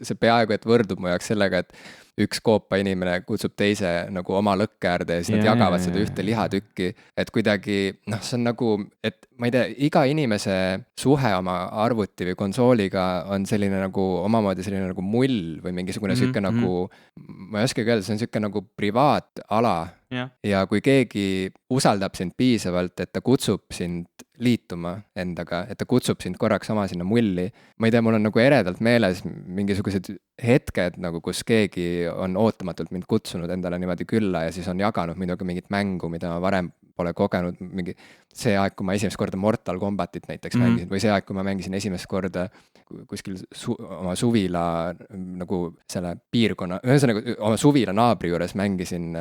see peaaegu, et võrdub mu jaoks sellega, et üks koopa inimene kutsub teise nagu oma lõkkäärde ja siis nad jagavad seda ühte lihatükki, et kuidagi, see on nagu, et ma ei tea, iga inimese suhe oma arvuti või konsooliga on selline nagu omamoodi selline nagu mull või mingisugune siuke nagu, ma ei oskagi öelda, see on siuke nagu privaatala ja kui keegi usaldab sind piisavalt, et ta kutsub sind liituma endaga, et ta kutsub sind korraks oma sinna mulli. Ma ei tea, mul on nagu eredalt meeles mingisugused hetked, nagu kus keegi on ootamatult mind kutsunud endale niimoodi külla ja siis on jaganud minuga mingit mängu, mida ma varem pole kogenud, mingi see aeg, kui ma esimest korda Mortal Kombatit näiteks mängisin või see aeg, kui ma mängisin esimest korda kuskil oma suvila nagu selle piirkonna, ühesõnaga oma suvila naabri juures mängisin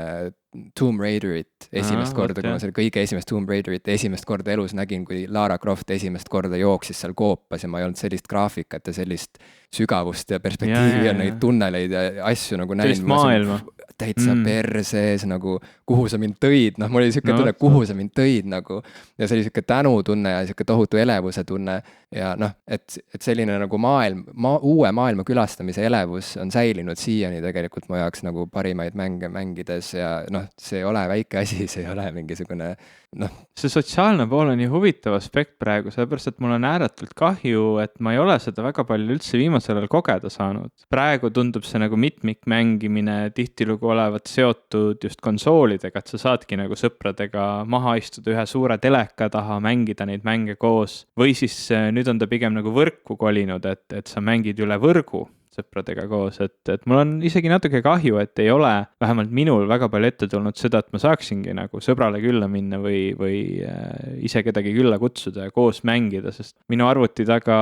Tomb Raiderit esimest korda, kui ma selle kõige esimest Tomb Raiderit esimest korda elus nägin, kui Lara Croft esimest korda jooksis seal koopas ja ma ei olnud sellist graafikat ja sellist sügavust ja perspektiivi ja neid tunneleid ja asju nagu näin. Sellist maailma. Täitsa persees nagu, kuhu sa mind tõid, mul oli siuke tunne, kuhu sa mind tõid nagu ja see oli siuke tänutunne ja siuke tohutu elevuse tunne ja et selline nagu uue maailma külastamise elevus on säilinud siiani tegelikult mu jaoks nagu parimaid mänge mängides ja see ei ole väike asi, see ei ole mingisugune See sotsiaalne pool on nii huvitav aspekt praegu, sellepärast, et mul on ääretult kahju, et ma ei ole seda väga palju üldse viimasel ajal kogeda saanud. Praegu tundub see nagu mitmikmängimine tihtilugu olevat seotud just konsoolidega, et sa saadki nagu sõpradega maha istuda ühe suure teleka taha, mängida neid mänge koos. Või siis nüüd on ta pigem nagu võrku kolinud, et sa mängid üle võrgu sõpradega koos, et mul on isegi natuke kahju, et ei ole vähemalt minul väga palju ette tulnud seda, et ma saaksingi nagu sõbrale külla minna või ise kedagi külla kutsuda ja koos mängida, sest minu arvuti taga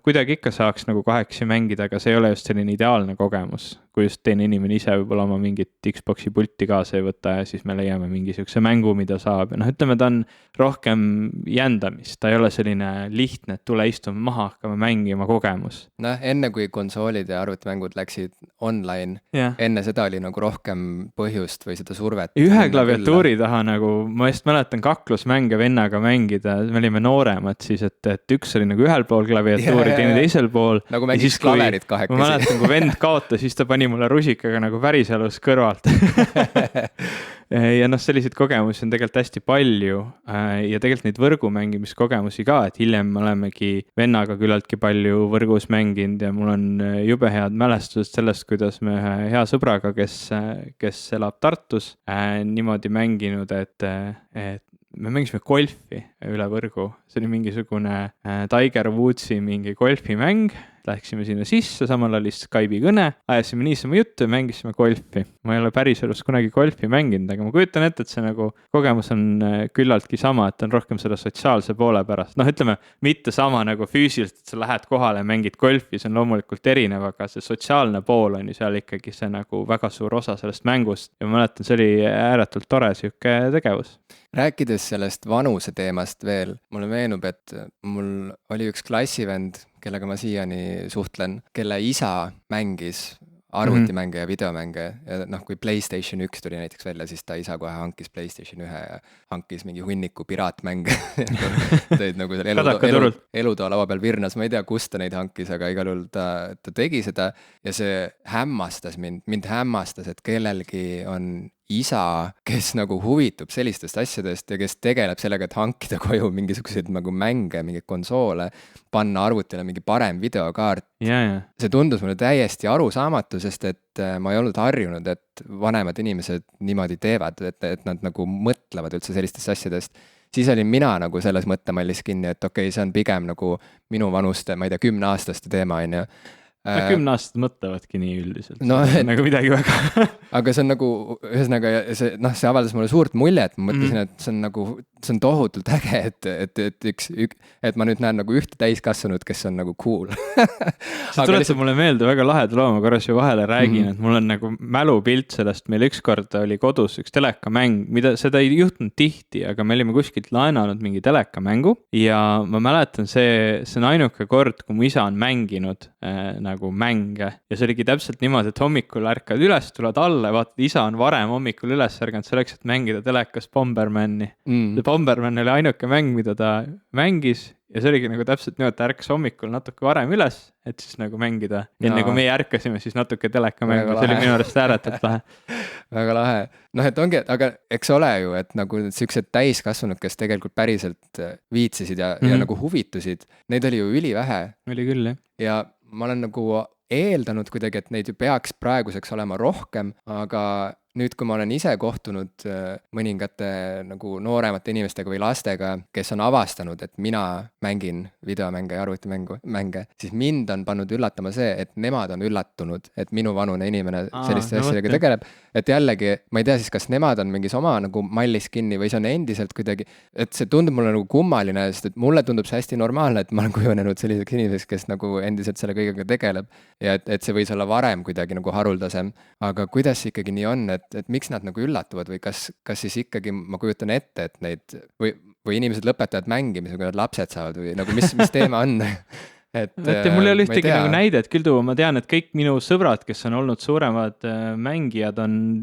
kuidagi ikka saaks nagu kahekesi mängida, aga see ei ole just selline ideaalne kogemus, kui just teine inimene ise võib-olla oma mingit Xboxi pulti kaasa ei võta ja siis me leiame mingi siukse mängu, mida saab ja ütleme, ta on rohkem jändamist, ta ei ole selline lihtne, et tule istume maha, hakkame mängima kogemus. Enne kui konsoolid ja arvutimängud läksid online, enne seda oli nagu rohkem põhjust või seda survet. Ühe klaviatuuri taha nagu, ma just mäletan kaklusmänge vennaga mängida, me olime nooremad siis, et üks oli nagu ühel pool klaviatuuri, teine teisel pool. Nagu mängis klaverit kahekesi. Ma mäletan, kui vend kaotas, siis ta pani mulle rusikaga nagu päriselus kõrvalt. Ja selliseid kogemusi on tegelikult hästi palju ja tegelikult neid võrgu mängimiskogemusi ka, et hiljem me olemegi vennaga küllaltki palju võrgus mänginud ja mul on jube head mälestused sellest, kuidas me ühe hea sõbraga, kes elab Tartus, niimoodi mänginud, et me mängisime golfi üle võrgu. See oli mingisugune Tiger Woodsi mingi golfimäng läksime sinna sisse, samal oli Skype'i kõne, ajasime niisama juttu ja mängisime golfi. Ma ei ole päriselus kunagi golfi mänginud, aga ma kujutan ette, et see nagu kogemus on küllaltki sama, et on rohkem selle sotsiaalse poole pärast. Noh, ütleme, mitte sama nagu füüsiliselt, et sa lähed kohale ja mängid golfi, see on loomulikult erinev, aga see sotsiaalne pool on ju seal ikkagi see nagu väga suur osa sellest mängust ja ma mäletan, see oli ääretult tore sihuke tegevus. Rääkides sellest vanuse teemast veel, mulle meenub, et mul oli üks klassivend, kellega ma siiani suhtlen, kelle isa mängis arvutimänge ja videomänge ja noh, kui PlayStation 1 tuli näiteks välja, siis ta isa kohe hankis PlayStation 1 ja hankis mingi hunniku piraatmänge. Tõid nagu selle elutoa laua peal virnas, ma ei tea, kust ta neid hankis, aga igal juhul ta tegi seda ja see hämmastas mind hämmastas, et kellelgi on isa, kes nagu huvitub sellistest asjadest ja kes tegeleb sellega, et hankida koju mingisuguseid nagu mänge, mingeid konsoole, panna arvutile mingi parem videokaart. See tundus mulle täiesti arusaamatu, sest et ma ei olnud harjunud, et vanemad inimesed niimoodi teevad, et nad nagu mõtlevad üldse sellistest asjadest. Siis olin mina nagu selles mõttemallis kinni, et okei, see on pigem nagu minu vanuste, ma ei tea, 10-aastaste teema, on ju. 10-aastased mõtlevadki nii üldiselt, no, nagu midagi väga. Aga see on nagu, ühesõnaga, see avaldas mulle suurt muljet, ma mõtlesin, et see on tohutult äge, et ma nüüd näen nagu ühte täiskasvanud, kes on nagu cool. See tuletab mulle meelde väga laheda loo, ma korras ju vahele räägin, et mul on nagu mälupilt sellest, meil ükskord oli kodus üks telekamäng, mida seda ei juhtunud tihti, aga me olime kuskilt laenanud mingi telekamängu ja ma mäletan, see on ainuke kord, kui mu isa on mänginud nagu mänge ja see oligi täpselt niimoodi, et hommikul ärkad üles, tuled alla ja vaatad, isa on varem hommikul üles ärganud selleks, et mängida telekas Bombermani. See Bomberman oli ainuke mäng, mida ta mängis ja see oligi nagu täpselt nii, et ta ärkas hommikul natuke varem üles, et siis nagu mängida. Enne kui meie ärkasime, siis natuke telekamängu, see oli minu arust ääretult lahe. Väga lahe. Noh, et ongi, aga eks ole ju, et nagu sellised täiskasvanud, kes tegelikult päriselt viitsisid ja nagu huvitusid, neid oli ju ülivähe. Oli küll, jah. Ja ma olen nagu eeldanud kuidagi, et neid ju peaks praeguseks olema rohkem, aga nüüd, kui ma olen ise kohtunud mõningate nagu nooremate inimestega või lastega, kes on avastanud, et mina mängin videomänge ja arvutimänge, siis mind on pannud üllatama see, et nemad on üllatunud, et minu vanune inimene selliste asjadega tegeleb. Et jällegi, ma ei tea siis, kas nemad on mingis oma nagu mallis kinni või see on endiselt kuidagi, et see tundub mulle nagu kummaline, sest et mulle tundub see hästi normaalne, et ma olen kujunenud selliseks inimeseks, kes nagu endiselt selle kõigega tegeleb ja et see võis olla varem kuidagi nagu haruldasem, aga kuidas ikkagi nii on, et miks nad nagu üllatuvad või kas siis ikkagi ma kujutan ette, et neid või inimesed lõpetavad mängimise, kui nad lapsed saavad või nagu mis teema on? Mul ei ole ühtegi nagu näidet küll tuua, ma tean, et kõik minu sõbrad, kes on olnud suuremad mängijad,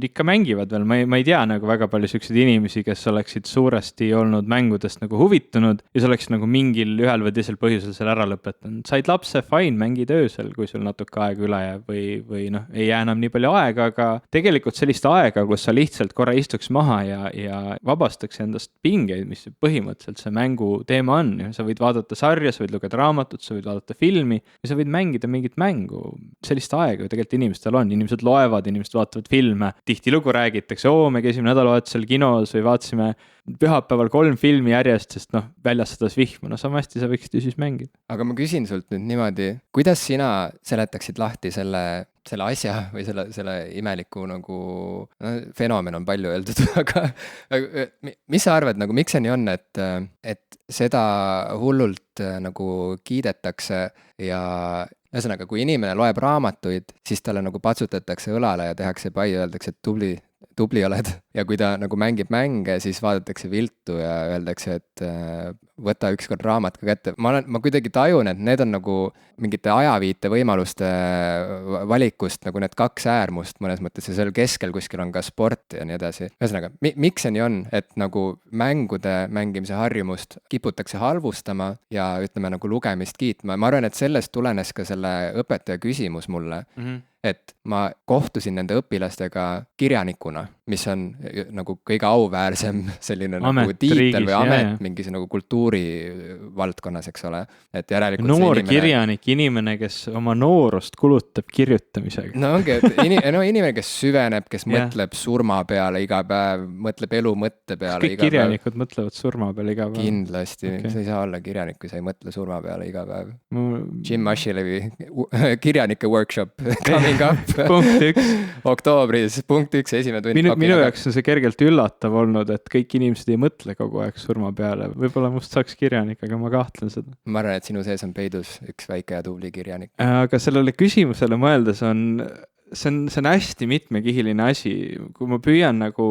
ikka mängivad veel, ma ei tea nagu väga palju selliseid inimesi, kes oleksid suuresti olnud mängudest nagu huvitunud ja see oleks nagu mingil ühel või teisel põhjusel selle ära lõpetanud. Said lapse, fine, mängid öösel, kui sul natuke aega üle jääb või noh, ei jää enam nii palju aega, aga tegelikult sellist aega, kus sa lihtsalt korra istuks maha ja vabastaks endast pingeid, mis põhimõtteliselt see mängu teema on. Sa võid vaadata sarja, sa võid lugeda raamatut, sa võid vaadata filmi ja sa võid mängida mingit mängu. Sellist aega ju tegelikult inimestel on, inimesed loevad, inimesed vaatavad filme, tihtilugu räägitakse, me käisime nädalavahetusel kinos või vaatasime pühapäeval 3 filmi järjest, sest noh, väljas sadas vihma, no samasti sa võiksid ju siis mängida. Aga ma küsin sult nüüd niimoodi, kuidas sina seletaksid lahti selle asja või selle imeliku nagu fenomen on palju öeldud, aga mis sa arvad, nagu miks see nii on, et seda hullult nagu kiidetakse ja ühesõnaga, kui inimene loeb raamatuid, siis talle nagu patsutatakse õlale ja tehakse pai ja öeldakse, et tubli oled. Ja kui ta nagu mängib mänge, siis vaadatakse viltu ja öeldakse, et võta ükskord raamat ka kätte. Ma kuidagi tajun, et need on nagu mingite ajaviite võimaluste valikust nagu need 2 äärmust mõnes mõttes ja seal keskel kuskil on ka sport ja nii edasi. Ühesõnaga, miks see nii on, et nagu mängude mängimise harjumust kiputakse halvustama ja ütleme nagu lugemist kiitma. Ma arvan, et sellest tulenes ka selle õpetaja küsimus mulle. et ma kohtusin nende õpilastega kirjanikuna, mis on nagu kõige auväärsem selline Amet nagu tiitel riigis, või jaa, amet jaa. mingis nagu kultuurivaldkonnas, eks ole. Et järelikult Noor see inimene... kirjanik, inimene, kes oma noorust kulutab kirjutamisega. No ongi, et inimene, kes süveneb, kes Jah. mõtleb surma peale iga päev, mõtleb elu mõtte peale Kõik iga päev. kirjanikud mõtlevad surma peale iga päev. Kindlasti, Okei. sa ei saa olla kirjanik, kui sa ei mõtle surma peale iga päev. Mu- Jim Ashilevi kirjanike workshop coming up Punkt 1. oktoobris, punkt 1, esimene tund. Minu jaoks on see kergelt üllatav olnud, et kõik inimesed ei mõtle kogu aeg surma peale. Võib-olla must saaks kirjanik, aga ma kahtlen seda. Ma arvan, et sinu sees on peidus üks väike ja tubli kirjanik. Aga sellele küsimusele mõeldes see on hästi mitmekihiline asi. Kui ma püüan nagu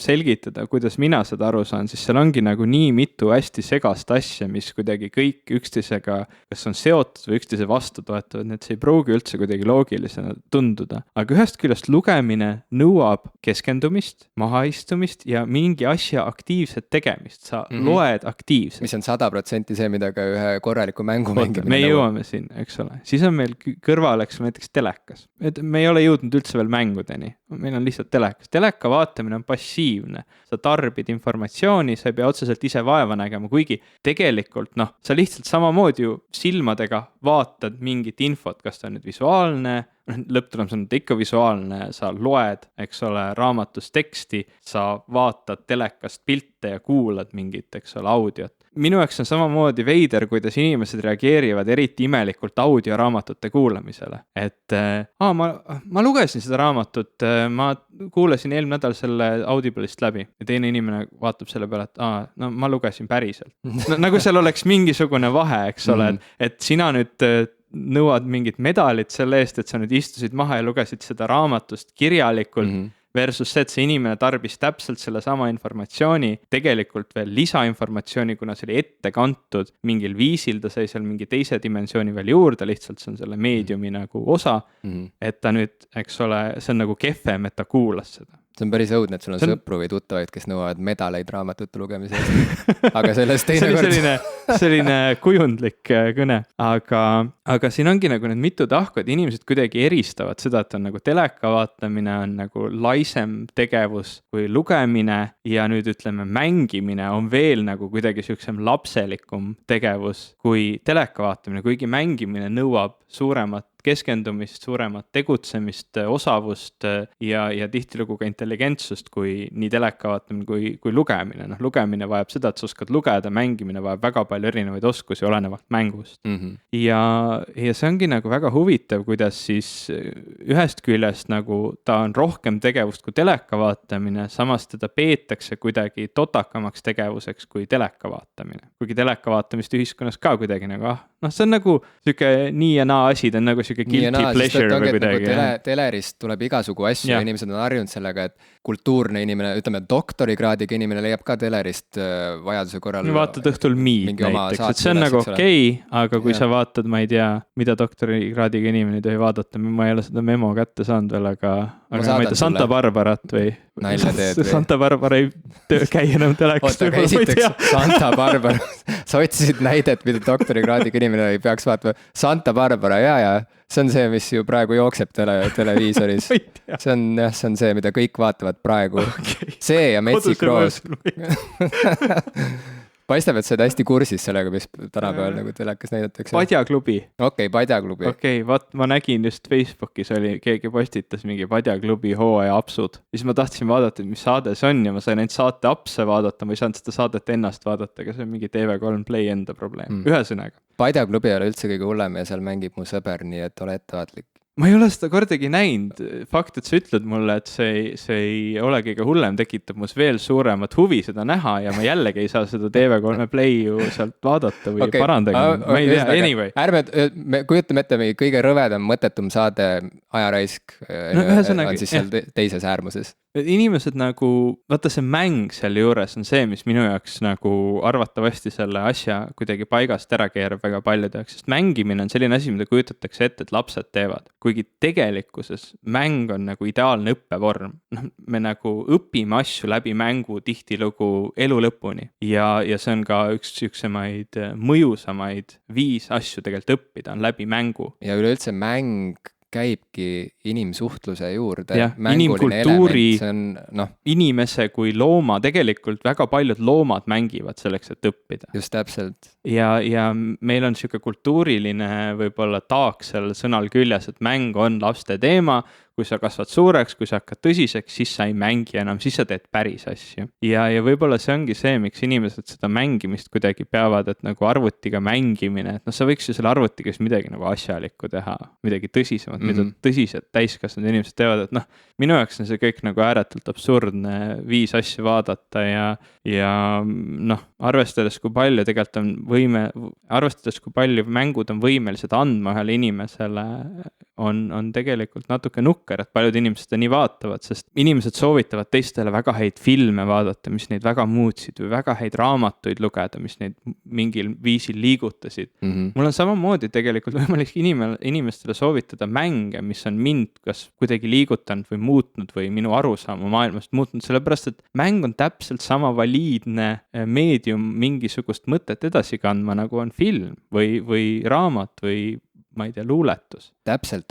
selgitada, kuidas mina seda aru saan, siis seal ongi nagu nii mitu hästi segast asja, mis kuidagi kõik üksteisega, kas on seotud või üksteise vastu toetavad, need see ei pruugi üldse kuidagi loogilisena tunduda. Aga ühest küljest lugemine nõuab keskendumist, mahaistumist ja mingi asja aktiivset tegemist. Sa loed aktiivselt. Mis on 100% see, mida ka ühe korraliku mängu mängimine. Me jõuame siin, eks ole. Siis on meil kõrval, eks näiteks telekas. Et me ei ole jõudnud üldse veel mängudeni. Meil on lihtsalt telekas. Teleka vaatamine on passiivne. Sa tarbid informatsiooni, sa ei pea otseselt ise vaeva nägema, kuigi tegelikult sa lihtsalt samamoodi ju silmadega vaatad mingit infot, kas ta on nüüd visuaalne, lõpptulemus on ikka visuaalne, sa loed, eks ole, raamatust teksti, sa vaatad telekast pilte ja kuulad mingit, eks ole, audiot. Minu jaoks on samamoodi veider, kuidas inimesed reageerivad eriti imelikult audioraamatute kuulamisele. Et ma lugesin seda raamatut, ma kuulasin eelmine nädal selle Audible'ist läbi ja teine inimene vaatab selle peale, et ma lugesin päriselt. Nagu seal oleks mingisugune vahe, eks ole, et sina nüüd nõuad mingit medalit selle eest, et sa nüüd istusid maha ja lugesid seda raamatust kirjalikult versus see, et see inimene tarbis täpselt selle sama informatsiooni, tegelikult veel lisainformatsiooni, kuna see oli ette kantud mingil viisil, ta sai seal mingi teise dimensiooni veel juurde, lihtsalt see on selle meediumi nagu osa, et ta nüüd, eks ole, see on nagu kehvem, et ta kuulas seda. See on päris õudne, et sul on sõpru või tuttavaid, kes nõuavad medaleid raamatute lugemise eest. Aga sellest teine kord. selline kujundlik kõne. Aga siin ongi nagu need mitu tahku, et inimesed kuidagi eristavad seda, et on nagu teleka vaatamine on nagu laisem tegevus kui lugemine ja nüüd ütleme mängimine on veel nagu kuidagi sihukesem lapselikum tegevus kui teleka vaatamine, kuigi mängimine nõuab suuremat keskendumist, suuremat tegutsemist, osavust ja tihtilugu ka intelligentsust kui nii teleka vaatamine kui lugemine. Lugemine vajab seda, et sa oskad lugeda, mängimine vajab väga palju erinevaid oskusi olenevalt mängust. Ja see ongi nagu väga huvitav, kuidas siis ühest küljest nagu ta on rohkem tegevust kui teleka vaatamine, samas teda peetakse kuidagi totakamaks tegevuseks kui teleka vaatamine. Kuigi teleka vaatamist ühiskonnas ka kuidagi nagu, see on nagu siuke nii ja naa asi, ta on nagu siuke guilty pleasure või kuidagi. Nagu telerist tuleb igasugu asju ja inimesed on harjunud sellega, et kultuurne inimene, ütleme doktorikraadiga inimene leiab ka telerist vajaduse korral. Vaatad õhtul Meet näiteks, et see on nagu okei, aga kui sa vaatad, ma ei tea, mida doktorikraadiga inimene ei tohi vaadata, ma ei ole seda memo kätte saanud veel, aga ma ei tea, Santa Barbarat või Santa Barbara ei käi enam telekast. Oota, aga esiteks Santa Barbara, sa otsisid näidet, mida doktorikraadiga inimene ei peaks vaatama. Santa Barbara, ja see on see, mis ju praegu jookseb televiisoris. See on see, mida kõik vaatavad praegu. See ja Metsikroos. Paistab, et sa oled hästi kursis sellega, mis tänapäeval nagu telekas näidatakse. Padjaklubi. Okei, Padjaklubi. Okei, ma nägin just Facebookis oli, keegi postitas mingi Padjaklubi hooaja apsud. Siis ma tahtsin vaadata, mis saade see on ja ma sain ainult saate apse vaadata, ma ei saanud seda saadet ennast vaadata, aga see on mingi TV3 Play enda probleem. Ühesõnaga. Padjaklubi ei ole üldse kõige hullem ja seal mängib mu sõber, nii et ole ettevaatlik. Ma ei ole seda kordagi näinud. Fakt, et sa ütled mulle, et see ei ole kõige hullem, tekitab mus veel suuremat huvi seda näha ja ma jällegi ei saa seda TV3 Play ju sealt vaadata või parandagi. Ma ei tea, anyway. Me kujutame ette mingi kõige rõvedam, mõttetum saade ajaraisk on siis seal teises äärmuses. Inimesed nagu, vaata see mäng selle juures on see, mis minu jaoks nagu arvatavasti selle asja kuidagi paigast ära keerab väga paljude jaoks, sest mängimine on selline asi, mida kujutatakse ette, et lapsed teevad. Kuigi tegelikkuses mäng on nagu ideaalne õppevorm. Me nagu õpime asju läbi mängu tihtilugu elu lõpuni ja see on ka üks mõjusamaid viis asju tegelikult õppida on läbi mängu. Ja üleüldse mäng käibki inimsuhtluse juurde. Jah, inimkultuuri, see on, noh, inimese kui looma, tegelikult väga paljud loomad mängivad selleks, et õppida. just täpselt. Ja meil on sihuke kultuuriline võib-olla taak sellel sõnal küljes, et mäng on laste teema. Kui sa kasvad suureks, kui sa hakkad tõsiseks, siis sa ei mängi enam, siis sa teed päris asju. Ja võib-olla see ongi see, miks inimesed seda mängimist kuidagi peavad, et nagu arvutiga mängimine, et noh, sa võiks ju selle arvutiga midagi nagu asjalikku teha, midagi tõsisemat, mida tõsiselt täiskasvanud inimesed teevad, et noh, minu jaoks on see kõik nagu ääretult absurdne 5 asju vaadata ja noh, arvestades kui palju tegelikult on arvestades kui palju mängud on võimelised andma ühele inimesele, on tegelikult natuke nukker, et paljud inimesed seda nii vaatavad, sest inimesed soovitavad teistele väga häid filme vaadata, mis neid väga muutsid või väga häid raamatuid lugeda, mis neid mingil viisil liigutasid. Mul on samamoodi tegelikult võimalik inimestele soovitada mänge, mis on mind kas kuidagi liigutanud või muutnud või minu arusaama maailmast muutnud, sellepärast et mäng on täpselt sama valiidne meedium mingisugust mõtet edasi kandma, nagu on film või raamat või ma ei tea, luuletus. Täpselt.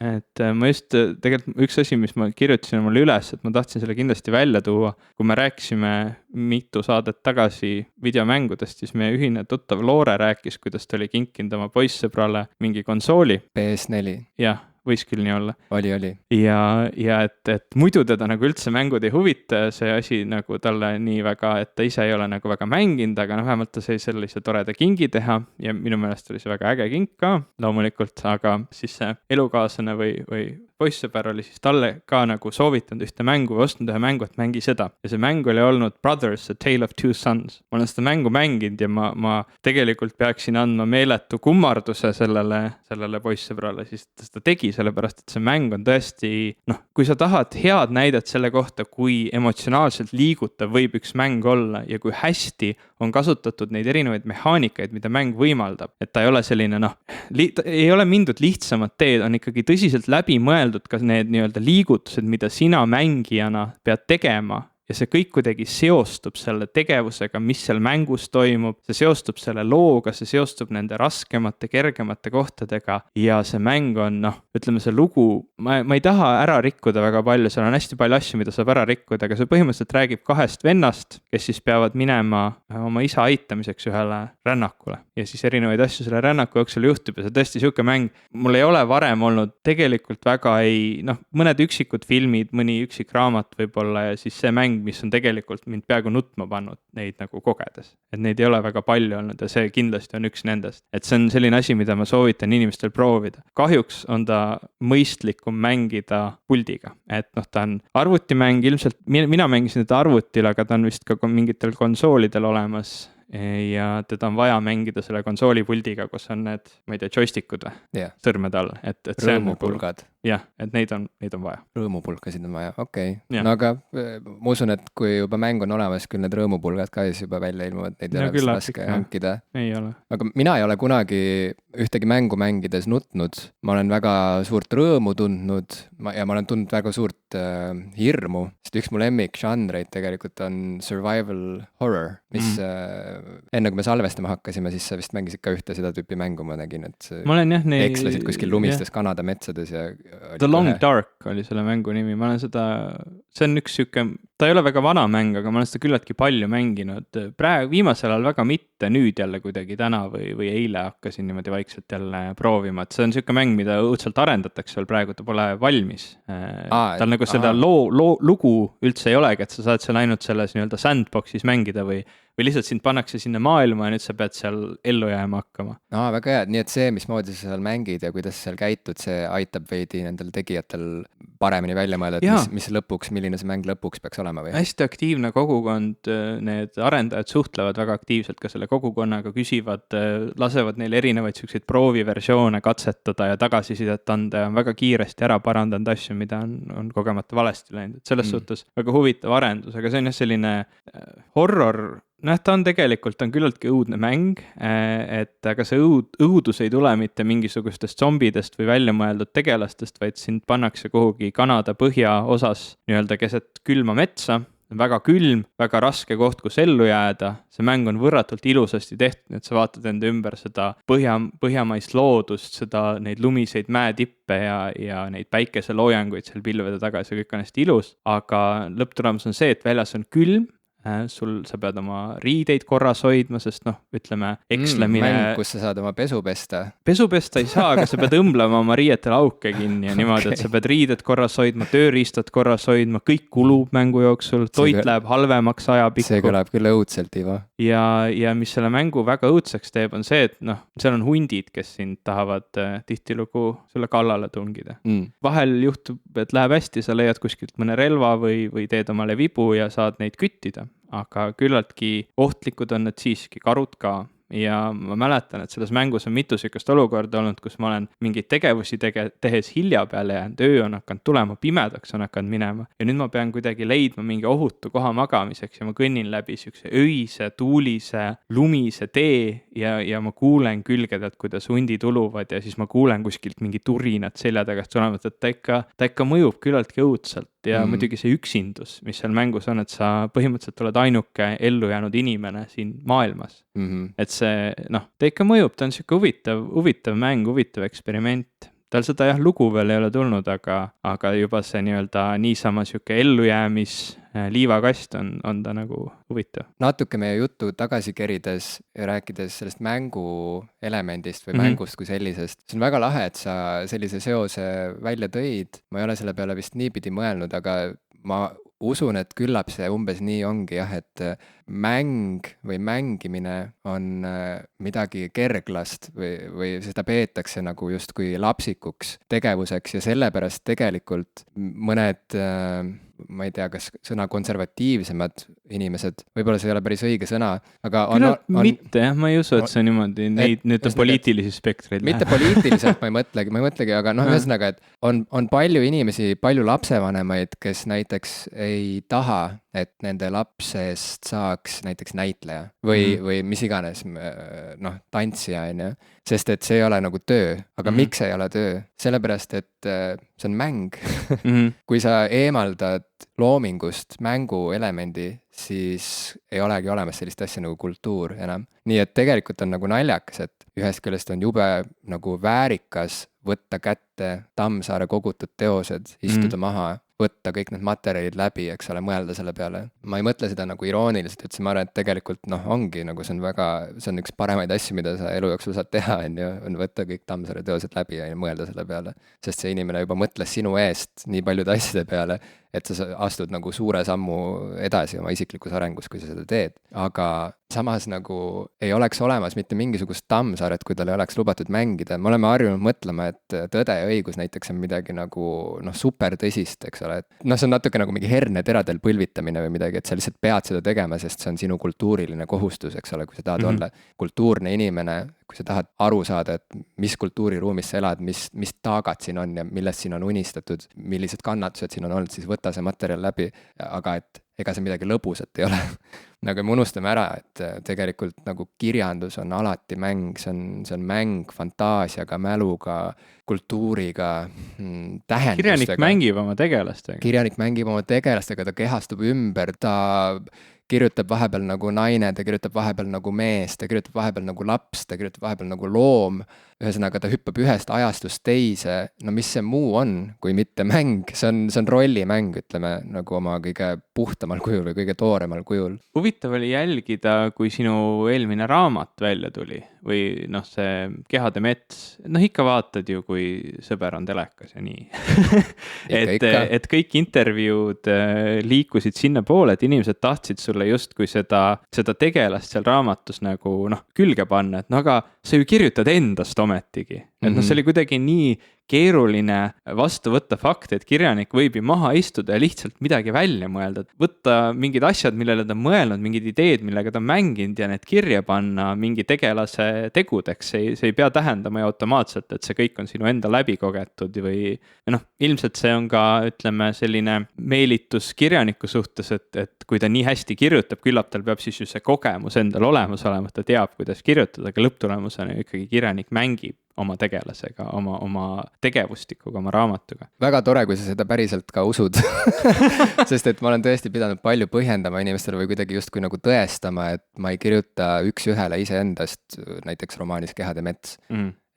Et ma just, tegelikult üks asi, mis ma kirjutasin mulle üles, et ma tahtsin selle kindlasti välja tuua, kui me rääkisime mitu saadet tagasi videomängudest, siis meie ühine tuttav Loore rääkis, kuidas ta oli kinkinud oma poissõbrale mingi konsooli. PS4. Jah, võis küll nii olla. Oli. Ja et muidu teda nagu üldse mängud ei huvita, see asi nagu talle nii väga, et ta ise ei ole nagu väga mänginud, aga noh, vähemalt ta sai sellise toreda kingi teha ja minu meelest oli see väga äge king ka, loomulikult, aga siis see elukaaslane või poissõber oli siis talle ka nagu soovitanud ühte mängu või ostnud ühe mängu, et mängi seda. Ja see mäng oli olnud Brothers, A Tale of Two Sons. Ma olen seda mängu mänginud ja ma tegelikult peaksin andma meeletu kummarduse sellele poissõbrale, siis ta seda tegi, sellepärast et see mäng on tõesti, noh, kui sa tahad head näidet selle kohta, kui emotsionaalselt liigutav võib üks mäng olla ja kui hästi on kasutatud neid erinevaid mehaanikaid, mida mäng võimaldab, et ta ei ole selline, noh, ei ole mindud lihtsamat teed, on ikkagi tõsiselt läbi mõeldud ka need nii-öelda liigutused, mida sina mängijana pead tegema. Ja see kõik kuidagi seostub selle tegevusega, mis seal mängus toimub, see seostub selle looga, see seostub nende raskemate, kergemate kohtadega ja see mäng on, noh, ütleme see lugu, ma ei taha ära rikkuda väga palju, seal on hästi palju asju, mida saab ära rikkuda, aga see põhimõtteliselt räägib 2 vennast, kes siis peavad minema oma isa aitamiseks ühele rännakule ja siis erinevaid asju selle rännaku jooksul juhtub ja see tõesti siuke mäng, mul ei ole varem olnud tegelikult väga mõned üksikud filmid, mõni üksik raamat võib-olla ja siis see mäng, mis on tegelikult mind peaaegu nutma pannud neid nagu kogedes. Et neid ei ole väga palju olnud ja see kindlasti on üks nendest. Et see on selline asi, mida ma soovitan inimestel proovida. Kahjuks on ta mõistlikum mängida puldiga. Et noh, ta on arvutimäng, ilmselt mina mängisin teda arvutil, aga ta on vist ka mingitel konsoolidel olemas. Ja teda on vaja mängida selle konsoolipuldiga, kus on need, ma ei tea, joystickud või sõrmede all. Et rõõmupulgad. Jah, et neid on vaja. Rõõmupulkasid on vaja, okei. No aga ma usun, et kui juba mäng on olemas, küll need rõõmupulgad ka siis juba välja ilmuvad, neid ei ole raske hankida. Ei ole. Aga mina ei ole kunagi ühtegi mängu mängides nutnud. Ma olen väga suurt rõõmu tundnud ja ma olen tundnud väga suurt hirmu, sest üks mu lemmik žanreid tegelikult on survival horror, mis enne kui me salvestama hakkasime, siis sa vist mängisid ka ühte seda tüüpi mängu, ma nägin, et ekslasid kuskil lumistes Kanada metsades ja The Long Dark oli selle mängu nimi, ma olen seda, see on üks siuke, ta ei ole väga vana mäng, aga ma olen seda küllaltki palju mänginud. Praegu viimasel ajal väga mitte, nüüd jälle kuidagi täna või eile hakkasin niimoodi vaikselt jälle proovima, et see on siuke mäng, mida õudselt arendatakse veel praegu, ta pole valmis. Tal nagu seda lugu üldse ei olegi, et sa saad seal ainult selles nii-öelda sandboxis mängida või lihtsalt sind pannakse sinna maailma ja nüüd sa pead seal ellu jääma hakkama. Väga hea, nii et see, mismoodi sa seal mängid ja kuidas seal käitud, see aitab veidi nendel tegijatel paremini välja mõelda, et mis lõpuks, milline see mäng lõpuks peaks olema või? Hästi aktiivne kogukond, need arendajad suhtlevad väga aktiivselt ka selle kogukonnaga, küsivad, lasevad neil erinevaid selliseid prooviversioone katsetada ja tagasisidet anda ja on väga kiiresti ära parandanud asju, mida on kogemata valesti läinud. Selles suhtes väga huvitav arendus, aga see on selline horror. Ta on tegelikult küllalt õudne mäng, et aga see õudus ei tule mitte mingisugustest zombidest või väljamõeldud tegelastest, vaid sind pannakse kuhugi Kanada põhjaosas nii-öelda keset külma metsa, väga külm, väga raske koht, kus ellu jääda, see mäng on võrratult ilusasti tehtud, et sa vaatad enda ümber seda põhjamaist loodust, seda neid lumiseid mäetippe ja neid päikeseloojanguid seal pilvede taga, see kõik on hästi ilus, aga lõpptulemus on see, et väljas on külm, sa pead oma riideid korras hoidma, sest ütleme, ekslemine... Mäng, kus sa saad oma pesu pesta. Pesu pesta ei saa, aga sa pead õmblema oma riietele auke kinni ja niimoodi, et sa pead riided korras hoidma, tööriistad korras hoidma, kõik kulub mängu jooksul, toit läheb halvemaks ajapikku. See kõlab küll õudselt, Ivo. Ja mis selle mängu väga õudseks teeb, on see, et seal on hundid, kes sind tahavad tihtilugu sulle kallale tungida. Vahel juhtub, et läheb hästi, sa leiad kuskilt mõne relva või teed omale vibu ja saad neid küttida. Aga küllaltki ohtlikud on need siiski, karud ka. Ja ma mäletan, et selles mängus on mitu sükast olukorda olnud, kus ma olen mingeid tegevusi tehes hilja peale jäänud, öö on hakanud tulema, pimedaks on hakanud minema ja nüüd ma pean kuidagi leidma mingi ohutu koha magamiseks ja ma kõnnin läbi siukse öise, tuulise, lumise tee ja ma kuulen külgedelt, kuidas hundid uluvad ja siis ma kuulen kuskilt mingi turinat selja tagast tulevat, et ta ikka mõjub küllalt õudselt. Ja muidugi see üksindus, mis seal mängus on, et sa põhimõtteliselt oled ainuke ellu jäänud inimene siin maailmas. Et see, ta ikka mõjub, ta on siuke huvitav mäng, huvitav eksperiment. Tal seda lugu veel ei ole tulnud, aga juba see niisama siuke ellujäämis liivakast on ta nagu huvitav. Natuke meie juttu tagasi kerides ja rääkides sellest mängu elemendist või mängust kui sellisest. See on väga lahe, et sa sellise seose välja tõid. Ma ei ole selle peale vist niipidi mõelnud, aga ma usun, et küllap see umbes nii ongi et mäng või mängimine on midagi kerglast või seda peetakse nagu justkui lapsikuks tegevuseks ja sellepärast tegelikult mõned, ma ei tea, kas sõna konservatiivsemad inimesed, võib-olla see ei ole päris õige sõna, aga mitte, ma ei usu, et see on niimoodi, nüüd on poliitilisi spektreid. Mitte poliitiliselt ma ei mõtlegi, aga ühesõnaga, et on palju inimesi, palju lapsevanemaid, kes näiteks ei taha, et nende lapsest saaks näiteks näitleja või mis iganes, tantsija, sest et see ei ole nagu töö, aga miks ei ole töö? Sellepärast, et see on mäng. Kui sa eemaldad loomingust mängu elemendi, siis ei olegi olemas sellist asja nagu kultuur enam. Nii et tegelikult on nagu naljakas, et ühest küljest on jube nagu väärikas võtta kätte Tammsaare kogutud teosed, istuda maha, võtta kõik need materjalid läbi, eks ole, mõelda selle peale. Ma ei mõtle seda nagu irooniliselt, et ma arvan, et tegelikult ongi nagu see on üks paremaid asju, mida sa elu jooksul saad teha, on võtta kõik Tammsaare teosed läbi ja mõelda selle peale. Sest see inimene juba mõtles sinu eest nii paljude asjade peale, et sa astud nagu suure sammu edasi oma isiklikus arengus, kui sa seda teed. Aga samas nagu ei oleks olemas mitte mingisugust Tammsaaret, kui tal ei oleks lubatud mängida. Me oleme harjunud mõtlema, et Tõde ja õigus näiteks on midagi nagu super tõsist, eks ole. See on natuke nagu mingi herneteradel põlvitamine või midagi, et sa lihtsalt pead seda tegema, sest see on sinu kultuuriline kohustus, eks ole, kui sa tahad olla kultuurne inimene, kui sa tahad aru saada, et mis kultuuriruumis sa elad, mis taagad siin on ja millest siin on unistatud, millised kannatused siin on olnud, siis võta see materjal läbi, aga et ega see midagi lõbusat ei ole. Nagu me unustame ära, et tegelikult nagu kirjandus on alati mäng, see on mäng fantaasiaga, mäluga, kultuuriga, tähendustega. Kirjanik mängib oma tegelastega. Ta kehastub ümber, ta kirjutab vahepeal nagu naine, ta kirjutab vahepeal nagu mees, ta kirjutab vahepeal nagu laps, ta kirjutab vahepeal nagu loom. Ühesõnaga, ta hüppab ühest ajastust teise. Mis see muu on, kui mitte mäng? See on rollimäng, ütleme, nagu oma kõige puhtamal kujul või kõige tooremal kujul. Huvitav oli jälgida, kui sinu eelmine raamat välja tuli või see Kehade mets. Ikka vaatad ju, kui sõber on telekas ja nii. et kõik intervjuud liikusid sinna poole, et inimesed tahtsid sulle justkui seda tegelast seal raamatus nagu külge panna, et aga sa ju kirjutad endast ometigi. Et see oli kuidagi nii keeruline vastu võtta fakti, et kirjanik võib ju maha istuda ja lihtsalt midagi välja mõelda. Võtta mingid asjad, millele ta on mõelnud, mingid ideed, millega ta on mänginud ja need kirja panna mingi tegelase tegudeks. See ei pea tähendama ju automaatselt, et see kõik on sinu enda läbi kogetud või ilmselt see on ka, ütleme, selline meelitus kirjaniku suhtes, et kui ta nii hästi kirjutab, küllap tal peab siis ju see kogemus endal olemas olema, ta teab, kuidas kirjutada, aga lõpptulemusena ikkagi kirjanik mängib oma tegelasega, oma tegevustikuga, oma raamatuga. Väga tore, kui sa seda päriselt ka usud sest et ma olen tõesti pidanud palju põhjendama inimestele või kuidagi justkui nagu tõestama, et ma ei kirjuta üks-ühele iseendast, näiteks romaanis Kehade mets.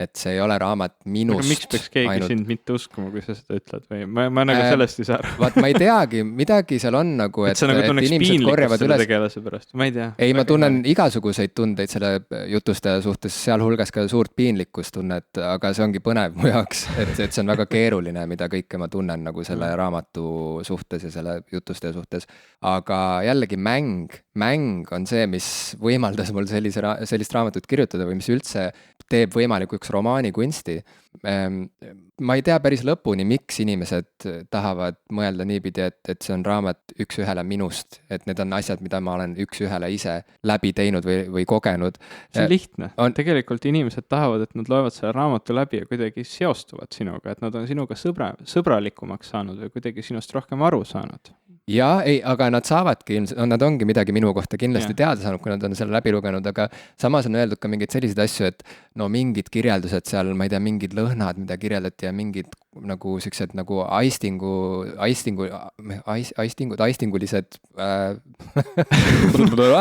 Et see ei ole raamat minust. Aga miks peaks keegi sind mitte uskuma, kui sa seda ütled või ma nagu sellest ei saa aru. Vaat ma ei teagi, midagi seal on nagu, et sa nagu tunneks piinlikkust selle tegelase pärast, ma ei tea. Ei, ma tunnen igasuguseid tundeid selle jutustaja suhtes, sealhulgas ka suurt piinlikkust tunnet, aga see ongi põnev mu jaoks, et see on väga keeruline, mida kõike ma tunnen nagu selle raamatu suhtes ja selle jutustaja suhtes. Aga jällegi mäng on see, mis võimaldas mul sellist raamatut kirjutada või mis üldse teeb võimalikuks romaani kunsti. Ma ei tea päris lõpuni, miks inimesed tahavad mõelda niipidi, et see on raamat üks-ühele minust, et need on asjad, mida ma olen üks-ühele ise läbi teinud või kogenud. See on lihtne. Tegelikult inimesed tahavad, et nad loevad selle raamatu läbi ja kuidagi seostuvad sinuga, et nad on sinuga sõbralikumaks saanud või kuidagi sinust rohkem aru saanud. Ja, aga nad saavadki, nad ongi midagi minu kohta kindlasti teada saanud, kui nad on selle läbi lugenud, aga samas on öeldud ka mingeid selliseid asju, et no mingid kirjeldused seal, ma ei tea, mingid lõhnad, mida kirjeldati ja mingid nagu siuksed nagu aistingulised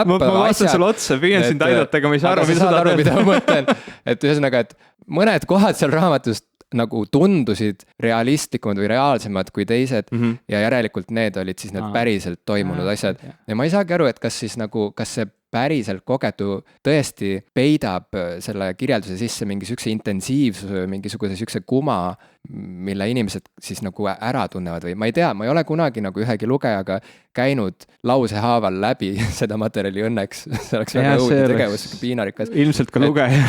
ma vastan sulle otsa, püüan sind aidata, aga ma ei saa aru, mida ma mõtlen. Et ühesõnaga, et mõned kohad seal raamatust nagu tundusid realistlikumad või reaalsemad kui teised ja järelikult need olid siis need päriselt toimunud asjad. Ja ma ei saagi aru, et kas siis nagu, kas see päriselt kogetu tõesti peidab selle kirjelduse sisse mingi sükse intensiivsuse, mingisuguse sükse kuma, mille inimesed siis nagu ära tunnevad või ma ei tea, ma ei ole kunagi nagu ühegi lugejaga käinud lause haaval läbi seda materjali õnneks, see oleks väga õudne tegevus, piinarikas. Ilmselt ka lugeja.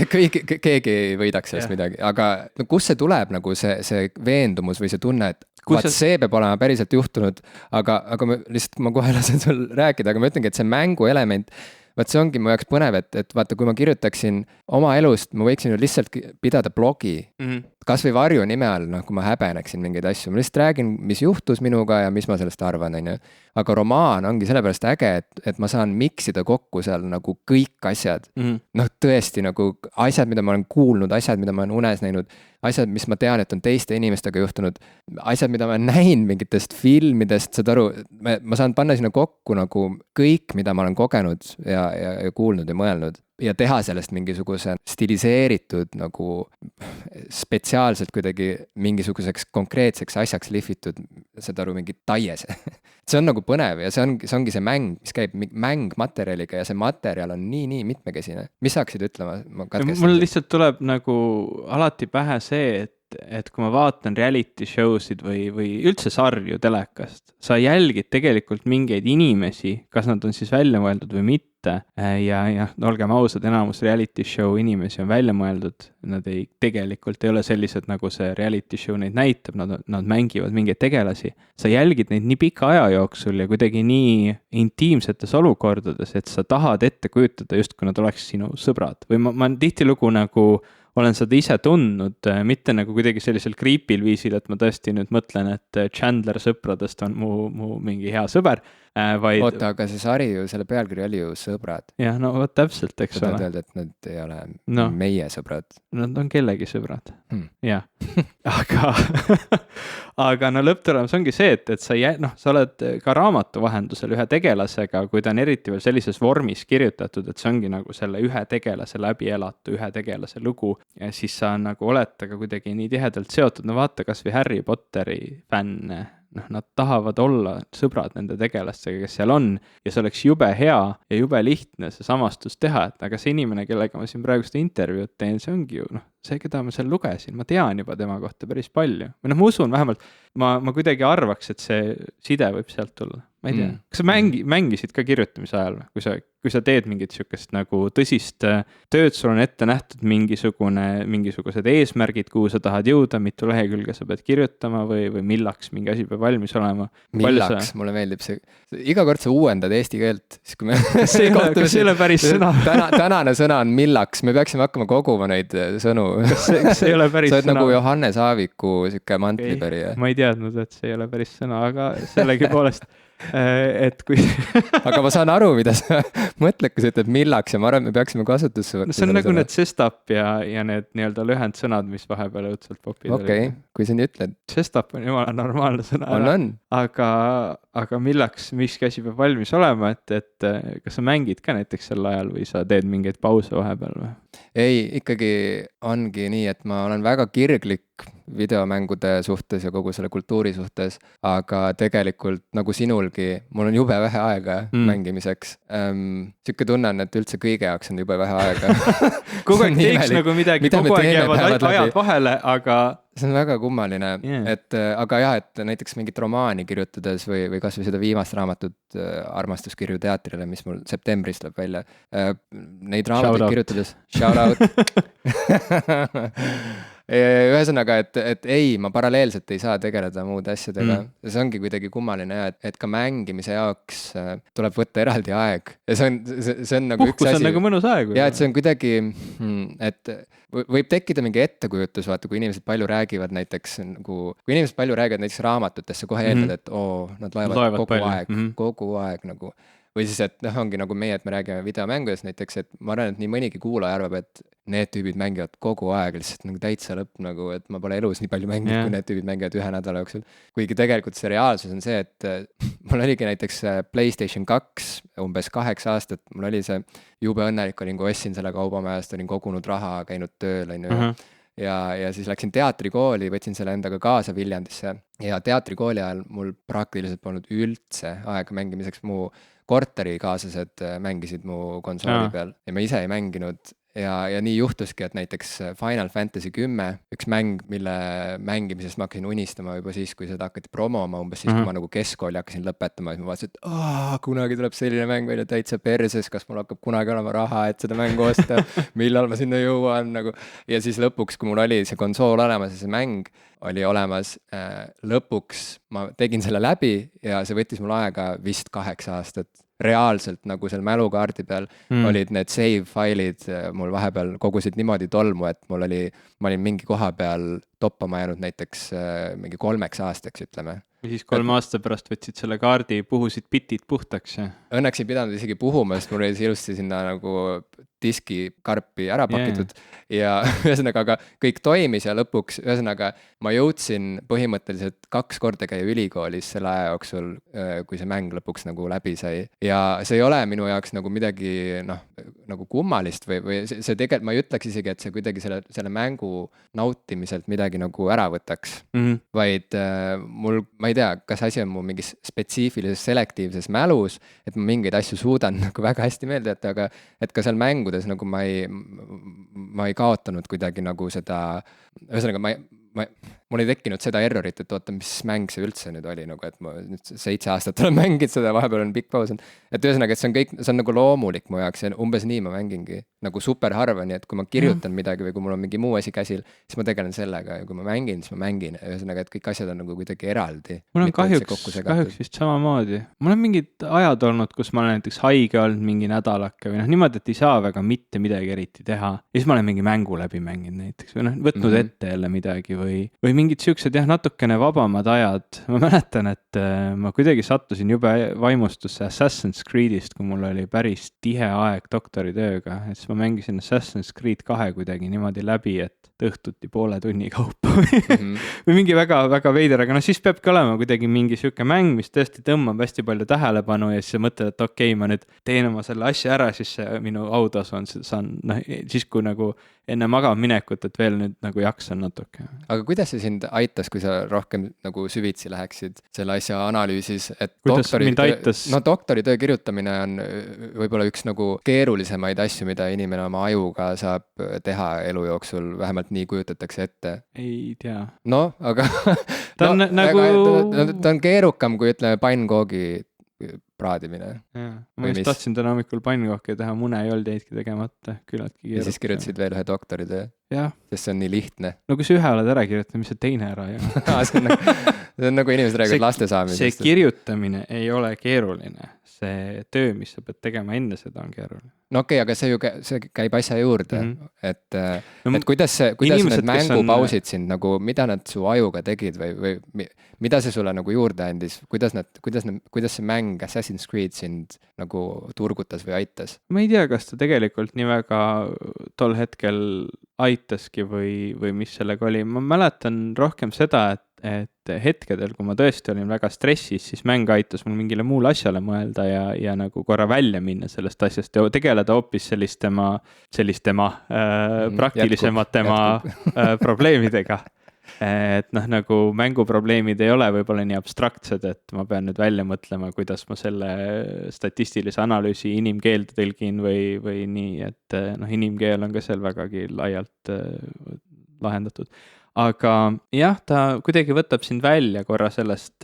Keegi ei võidaks sellest midagi, aga kus see tuleb nagu see veendumus või see tunne, et vaat see peab olema päriselt juhtunud, aga ma kohe lasen sul rääkida, aga ma ütlengi, et see mängu element, vaat see ongi mu jaoks põnev, et vaata, kui ma kirjutaksin oma elust, ma võiksin ju lihtsalt pidada blogi, kas või varju nime all, kui ma häbeneksin mingeid asju, ma lihtsalt räägin, mis juhtus minuga ja mis ma sellest arvan, aga romaan ongi sellepärast äge, et ma saan miksida kokku seal nagu kõik asjad, tõesti nagu asjad, mida ma olen kuulnud, asjad, mida ma olen unes näinud, asjad, mis ma tean, et on teiste inimestega juhtunud, asjad, mida ma olen näinud mingitest filmidest, saad aru, ma saan panna sinna kokku nagu kõik, mida ma olen kogenud ja kuulnud ja mõelnud ja teha sellest mingisuguse stiliseeritud nagu spetsiaalselt kuidagi mingisuguseks konkreetseks asjaks lihvitud, saad aru, mingi taiese. See on nagu põnev ja see ongi see mäng, mis käib mängmaterjaliga ja see materjal on nii mitmekesine. Mis saaksid ütlema? Mul lihtsalt tuleb nagu alati pähe see, et kui ma vaatan reality show'sid või üldse sarju telekast, sa jälgid tegelikult mingeid inimesi, kas nad on siis välja mõeldud või mitte. Ja olgem ausad, enamus reality show inimesi on välja mõeldud. Nad tegelikult ei ole sellised, nagu see reality show neid näitab, nad mängivad mingeid tegelasi. Sa jälgid neid nii pika aja jooksul ja kuidagi nii intiimsetes olukordades, et sa tahad ette kujutada just, kui nad oleks sinu sõbrad. Või ma tihtilugu nagu olen seda ise tundnud, mitte nagu kuidagi sellisel creepil viisil, et ma tõesti nüüd mõtlen, et Chandler sõpradest on mu mingi hea sõber, vaid... Oota, aga see sari ju, selle pealkiri oli ju sõbrad. Jah, no täpselt, eks ole. Sa tahad öelda, et nad ei ole meie sõbrad. Nad on kellegi sõbrad. Jah. Aga lõpptulemus ongi see, et sa oled ka raamatu vahendusel ühe tegelasega, kui ta on eriti veel sellises vormis kirjutatud, et see ongi nagu selle ühe tegelase läbi elatu, ühe tegelase lugu, ja siis sa nagu oled taga kuidagi nii tihedalt seotud, no vaata kas või Harry Potteri fänne, nad tahavad olla sõbrad nende tegelastega, kes seal on, ja see oleks jube hea ja jube lihtne see samastus teha, et aga see inimene, kellega ma siin praegu seda intervjuud teen, see ongi ju see, keda ma seal lugesin, ma tean juba tema kohta päris palju. Või ma usun vähemalt, ma kuidagi arvaks, et see side võib sealt tulla. Ma ei tea. Kas sa mängisid ka kirjutamise ajal, kui sa teed mingit sükest nagu tõsist tööd, sul on ette nähtud mingisugused eesmärgid, kuhu sa tahad jõuda, mitu lehekülge sa pead kirjutama või millaks mingi asi peab valmis olema? Millaks, mulle meeldib see. Iga kord sa uuendad eesti keelt, siis kui me... see ei ole päris sõna. Tänane sõna on millaks, me peaksime hakkama koguma neid sõnu. Kas see ei ole päris sõna? Sa oled sõna. Nagu Johannes Aaviku siuke mantlipärija. Ma ei teadnud, et see ei ole päris sõna, aga sellegi poolest et kui aga ma saan aru, mida sa mõtled, kui sa ütled millaks ja ma arvan, et me peaksime kasutusse no see on nagu need sestap ja need nii-öelda lühendsõnad, mis vahepeal õudselt popid okei, kui sa nii ütled. Sestap on jumala normaalne sõna. On. Aga millaks, miski asi peab valmis olema, et kas sa mängid ka näiteks sel ajal või sa teed mingeid pause vahepeal või? Ei, ikkagi ongi nii, et ma olen väga kirglik videomängude suhtes ja kogu selle kultuuri suhtes, aga tegelikult nagu sinulgi, mul on jube vähe aega mängimiseks. Siuke tunne on, et üldse kõige jaoks on jube vähe aega. Kogu aeg teeks nagu midagi, kogu aeg jäävad ajad vahele, aga see on väga kummaline, aga jah, et näiteks mingit romaani kirjutades või kas või seda viimast raamatut Armastuskirju teatrile, mis mul septembris tuleb välja. Neid raamatuid kirjutades, shout out. Ühesõnaga, et ei, ma paralleelselt ei saa tegeleda muude asjadega. See ongi kuidagi kummaline ja, et ka mängimise jaoks tuleb võtta eraldi aeg. Ja see on nagu puhkus on nagu mõnus aeg. Ja, et see on kuidagi, et võib tekkida mingi ettekujutus, vaata, kui inimesed palju räägivad näiteks nagu, kui inimesed palju räägivad näiteks raamatutesse, kohe eeldad, et nad loevad kogu aeg nagu. Või siis, et ongi nagu meie, et me räägime videomängudest näiteks, et ma arvan, et nii mõnigi kuulaja arvab, et need tüübid mängivad kogu aeg lihtsalt nagu täitsa lõpp nagu, et ma pole elus nii palju mänginud, kui need tüübid mängivad 1 nädala jooksul. Kuigi tegelikult see reaalsus on see, et mul oligi näiteks PlayStation 2 umbes 8 aastat, mul oli see jube õnnelik, olin, kui ostsin selle kaubamajast, olin kogunud raha, käinud tööl, ja siis läksin teatrikooli, võtsin selle endaga kaasa Viljandisse ja teatrikooli ajal mul praktiliselt polnud üldse aega mängimiseks, mu korterikaaslased mängisid mu konsooli peal ja ma ise ei mänginud ja nii juhtuski, et näiteks Final Fantasy 10, üks mäng, mille mängimisest ma hakkasin unistama juba siis, kui seda hakati promoma, umbes siis, kui ma nagu keskkooli hakkasin lõpetama, siis ma vaatasin, et kunagi tuleb selline mäng välja täitsa perses, kas mul hakkab kunagi olema raha, et seda mängu osta, millal ma sinna jõuan nagu. Ja siis lõpuks, kui mul oli see konsool olemas ja see mäng oli olemas, lõpuks ma tegin selle läbi ja see võttis mul aega vist 8 aastat. Reaalselt nagu seal mälukaardi peal olid need save failid mul vahepeal kogusid niimoodi tolmu, et ma olin mingi koha peal toppama jäänud näiteks mingi 3 aastaks, ütleme. Ja siis 3 aasta pärast võtsid selle kaardi, puhusid bitid puhtaks ja? Õnneks ei pidanud isegi puhuma, sest mul oli ilusti sinna nagu diskikarpi ära pakitud ja ühesõnaga, aga kõik toimis ja lõpuks, ühesõnaga ma jõudsin põhimõtteliselt 2 korda käia ülikoolis selle aja jooksul, kui see mäng lõpuks nagu läbi sai. Ja see ei ole minu jaoks nagu midagi nagu kummalist või see tegelikult, ma ei ütleks isegi, et see kuidagi selle mängu nautimiselt midagi nagu ära võtaks, vaid mul, ma ei tea, kas asi on mu mingis spetsiifilises selektiivses mälus, et ma mingeid asju suudan nagu väga hästi meelde jätta, aga et ka seal mängudes nagu ma ei kaotanud kuidagi nagu seda, ühesõnaga mul ei tekkinud seda errorit, et oota, mis mäng see üldse nüüd oli, nagu et ma nüüd 7 aastat olen mänginud seda, vahepeal on pikk paus. Et ühesõnaga, et see on nagu loomulik mu jaoks ja umbes nii ma mängingi nagu super harva, nii et kui ma kirjutan midagi või kui mul on mingi muu asi käsil, siis ma tegelen sellega ja kui ma mängin, siis ma mängin. Ühesõnaga, et kõik asjad on nagu kuidagi eraldi. Mul on kahjuks vist samamoodi. Mul on mingid ajad olnud, kus ma olen näiteks haige olnud mingi nädalake või niimoodi, et ei saa väga mitte midagi eriti teha. Ja siis ma olen mingi mängu läbi mänginud näiteks või võtnud ette jälle midagi või mingid siuksed natukene vabamad ajad. Ma mäletan, et ma kuidagi sattusin jube vaimustusse Assassin's Creedist, kui mul oli päris tihe aeg doktoritööga, et ma mängisin Assassin's Creed 2 kuidagi niimoodi läbi, et õhtuti poole tunni kaupa või mingi väga veider, aga siis peabki olema kuidagi mingi siuke mäng, mis tõesti tõmbab hästi palju tähelepanu ja siis sa mõtled, et okei, ma nüüd teen oma selle asja ära, siis minu autasu saan siis kui nagu enne magama minekut, et veel nüüd nagu jaksan natuke. Aga kuidas see sind aitas, kui sa rohkem nagu süvitsi läheksid selle asja analüüsis, et doktoritöö kirjutamine on võib-olla üks nagu keerulisemaid asju, mida inimene oma ajuga saab teha elu jooksul, vähemalt nii kujutatakse ette. Ei tea. No, aga ta on keerukam, kui ütleme pannkoogi praadimine. Ma just tahtsin täna hommikul pannkooki teha, mune ei olnud jäidki tegemata, küllaltki keerukas. Ja siis kirjutasid veel ühe doktoritöö. jah, sest see on nii lihtne. no kui sa ühe oled ära kirjutanud, mis see teine ära ei ole? see on nagu inimesed räägivad laste saamisest. see kirjutamine ei ole keeruline, see töö, mis sa pead tegema enne seda, on keeruline. No okei, aga see ju see käib asja juurde, et kuidas inimesed, need mängupausid sind nagu, mida nad su ajuga tegid või mida see sulle nagu juurde andis, kuidas see mäng Assassin's Creed sind nagu turgutas või aitas? Ma ei tea, kas ta tegelikult nii väga tol hetkel aitaski või mis sellega oli. Ma mäletan rohkem seda, et hetkedel, kui ma tõesti olin väga stressis, siis mäng aitas mul mingile muule asjale mõelda ja nagu korra välja minna sellest asjast ja tegeleda hoopis sellistema praktilisemate probleemidega. Et noh, nagu mänguprobleemid ei ole võib-olla nii abstraktsed, et ma pean nüüd välja mõtlema, kuidas ma selle statistilise analüüsi inimkeelde tõlgin või nii, et noh, inimkeel on ka seal vägagi laialt lahendatud. Aga jah, ta kuidagi võtab sind välja korra sellest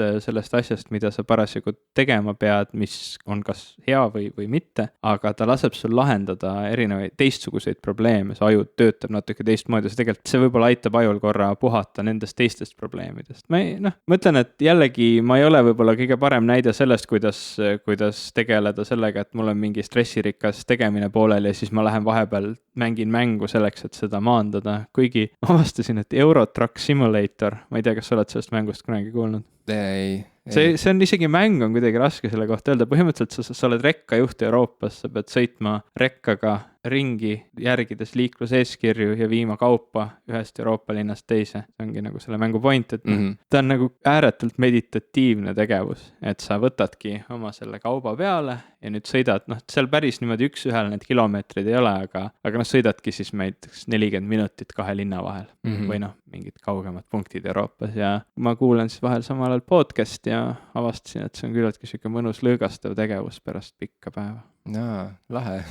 asjast, mida sa parasjagu tegema pead, mis on kas hea või mitte, aga ta laseb sul lahendada erinevaid teistsuguseid probleeme, see aju töötab natuke teistmoodi, see võib-olla aitab ajul korra puhata nendest teistest probleemidest. Ma ütlen, et jällegi ma ei ole võib-olla kõige parem näide sellest, kuidas tegeleda sellega, et mul on mingi stressirikas tegemine poolel ja siis ma lähen vahepeal mängin mängu selleks, et seda maandada, kuigi ma avastasin, et Euro Truck Simulator, ma ei tea, kas sa oled sellest mängust kunagi kuulnud? Ei. See on isegi mäng on kuidagi raske selle kohta öelda, põhimõtteliselt sa oled rekkajuht Euroopas, sa pead sõitma rekkaga ringi, järgides liikluseeskirju ja viima kaupa ühest Euroopa linnast teise. See ongi nagu selle mängu point, et ta on nagu ääretult meditatiivne tegevus, et sa võtadki oma selle kauba peale ja nüüd sõidad, seal päris niimoodi üks-ühele need kilomeetrid ei ole, aga sõidadki siis näiteks 40 minutit kahe linna vahel või mingid kaugemad punktid Euroopas ja ma kuulan siis vahel samal ajal podcast ja avastasin, et see on küllaltki siuke mõnus lõõgastav tegevus pärast pikka päeva. Jaa, lahe.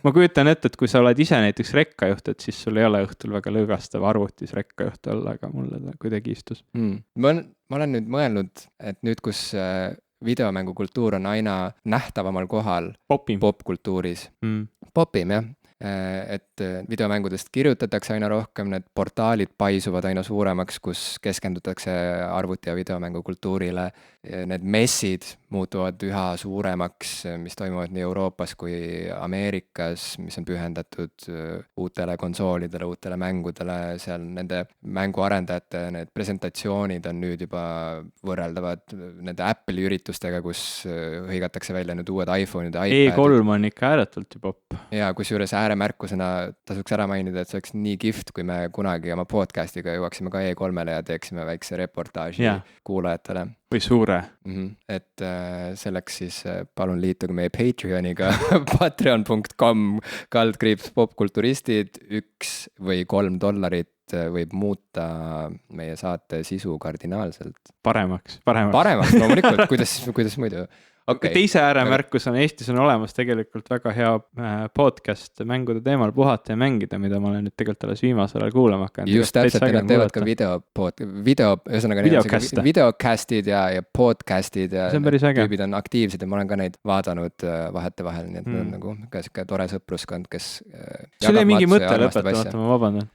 Ma kujutan ette, et kui sa oled ise näiteks rekkajuht, et siis sul ei ole õhtul väga lõõgastav arvutis rekkajuht olla, aga mulle ta kuidagi istus. Ma olen nüüd mõelnud, et nüüd, kus videomängukultuur on aina nähtavamal kohal popkultuuris. Popim, jah. Et videomängudest kirjutatakse aina rohkem, need portaalid paisuvad aina suuremaks, kus keskendutakse arvuti- ja videomängukultuurile. Need messid muutuvad üha suuremaks, mis toimuvad nii Euroopas kui Ameerikas, mis on pühendatud uutele konsoolidele, uutele mängudele, seal nende mänguarendajate need presentatsioonid on nüüd juba võrreldavad nende Apple'i üritustega, kus hõigatakse välja nüüd uued iPhone'id ja iPadid. E3 on ikka ääretult ju popp. Ja kusjuures ääremärkusena tasuks ära mainida, et see oleks nii kihvt, kui me kunagi oma podcastiga jõuaksime ka E3-le ja teeksime väikse reportaaži kuulajatele. Või suure. Et selleks siis palun liituge meie Patreoniga patreon.com/popkulturistid, $1 või $3 võib muuta meie saate sisu kardinaalselt. Paremaks, loomulikult, kuidas muidu. Okay. Teise ääremärkus on, Eestis on olemas tegelikult väga hea podcast mängude teemal Puhata ja mängida, mida ma olen nüüd tegelikult alles viimasel ajal kuulama hakanud. Just täpselt, nad teevad ka videocastid ja podcastid ja tüübid on aktiivsed ja ma olen ka neid vaadanud vahetevahel, nii et nad on nagu ka siuke tore sõpruskond, kes sul ei mingi mõte lõpetamata, ma vabandan.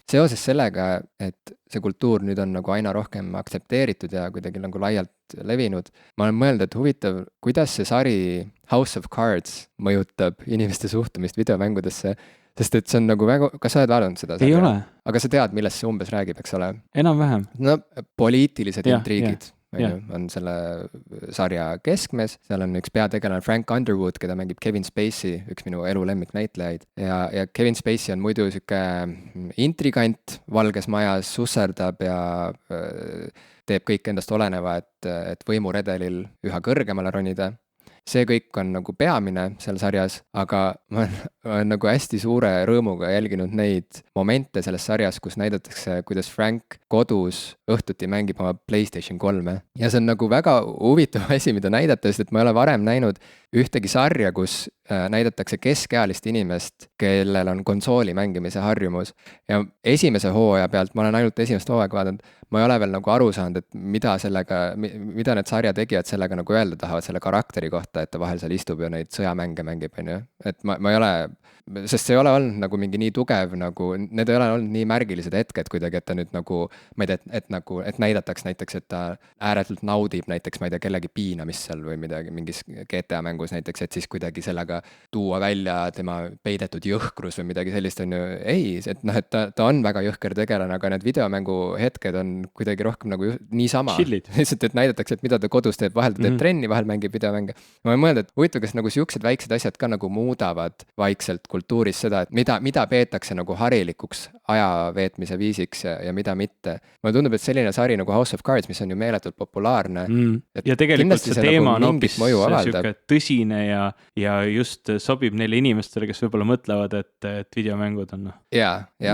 Seoses sellega, et see kultuur nüüd on nagu aina rohkem aktsepteeritud ja kuidagi nagu laialt levinud, ma olen mõelnud, et huvitav, kuidas see sari House of Cards mõjutab inimeste suhtumist videomängudesse, sest et see on nagu väga, kas sa oled vaadanud seda? Ei ole. Aga sa tead, millest see umbes räägib, eks ole? Enam-vähem. No poliitilised intriigid. On selle sarja keskmes, seal on üks peategelane Frank Underwood, keda mängib Kevin Spacey, üks minu elu lemmiknäitlejaid ja Kevin Spacey on muidu siuke intrigant valges majas, susserdab ja teeb kõik endast oleneva, et võimuredelil üha kõrgemale ronida. See kõik on nagu peamine seal sarjas, aga ma olen nagu hästi suure rõõmuga jälginud neid momente selles sarjas, kus näidatakse, kuidas Frank kodus õhtuti mängib oma PlayStation 3. Ja see on nagu väga huvitav asi, mida näidata, sest et ma ei ole varem näinud ühtegi sarja, kus näidatakse keskealist inimest, kellel on konsooli mängimise harjumus. Ja esimese hooaja pealt, ma olen ainult esimest hooaega vaadanud, ma ei ole veel nagu aru saanud, et mida need sarja tegijad sellega nagu öelda tahavad selle karakteri kohta, et ta vahel seal istub ja neid sõjamänge mängib, on ju. Et ma ei ole, sest see ei ole olnud nagu mingi nii tugev nagu, need ei ole olnud nii märgilised hetked kuidagi, et ta nüüd nagu, ma ei tea, et näidataks näiteks, et ta ääretult naudib näiteks, ma ei tea, kellegi piinamist seal või midagi, mingis GTA mängus näiteks, et siis kuidagi sellega tuua välja tema peidetud jõhkrus või midagi sellist, on ju. Ei, et noh, et ta on väga jõhker tegelane, aga need videomängu hetked on kuidagi rohkem nagu niisama. Lihtsalt, et näidatakse, et mida ta kodus teeb, vahel ta teeb trenni, vahel mängib videomänge. Ma olen mõelnud, et huvitav, kas nagu siuksed väiksed asjad ka nagu muudavad vaikselt kultuuris seda, et mida peetakse nagu harilikuks aja veetmise viisiks ja mida mitte. Mulle tundub, et selline sari nagu House of Cards, mis on ju meeletult populaarne. Ja tegelikult see teema nagu on hoopis siuke tõsine ja just sobib neile inimestele, kes võib-olla mõtlevad, et videomängud on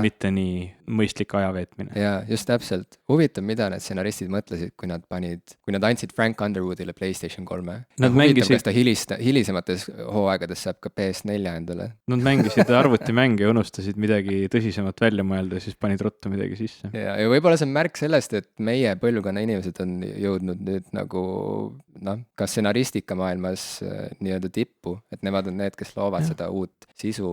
mitte nii mõistlik aja veetmine. Ja just täpselt. Huvitav, mida need stsenaristid mõtlesid, kui nad andsid Frank Underwoodile PlayStation 3. Huvitav, kas ta hilisemates hooaegades saab ka PS4 endale. Nad mängisid arvutimänge ja unustasid midagi tõsisemat välja mõelda ja siis panid ruttu midagi sisse. Ja võib-olla see on märk sellest, et meie põlvkonna inimesed on jõudnud nüüd nagu ka stsenaristika maailmas nii-öelda tippu, et nemad on need, kes loovad seda uut sisu,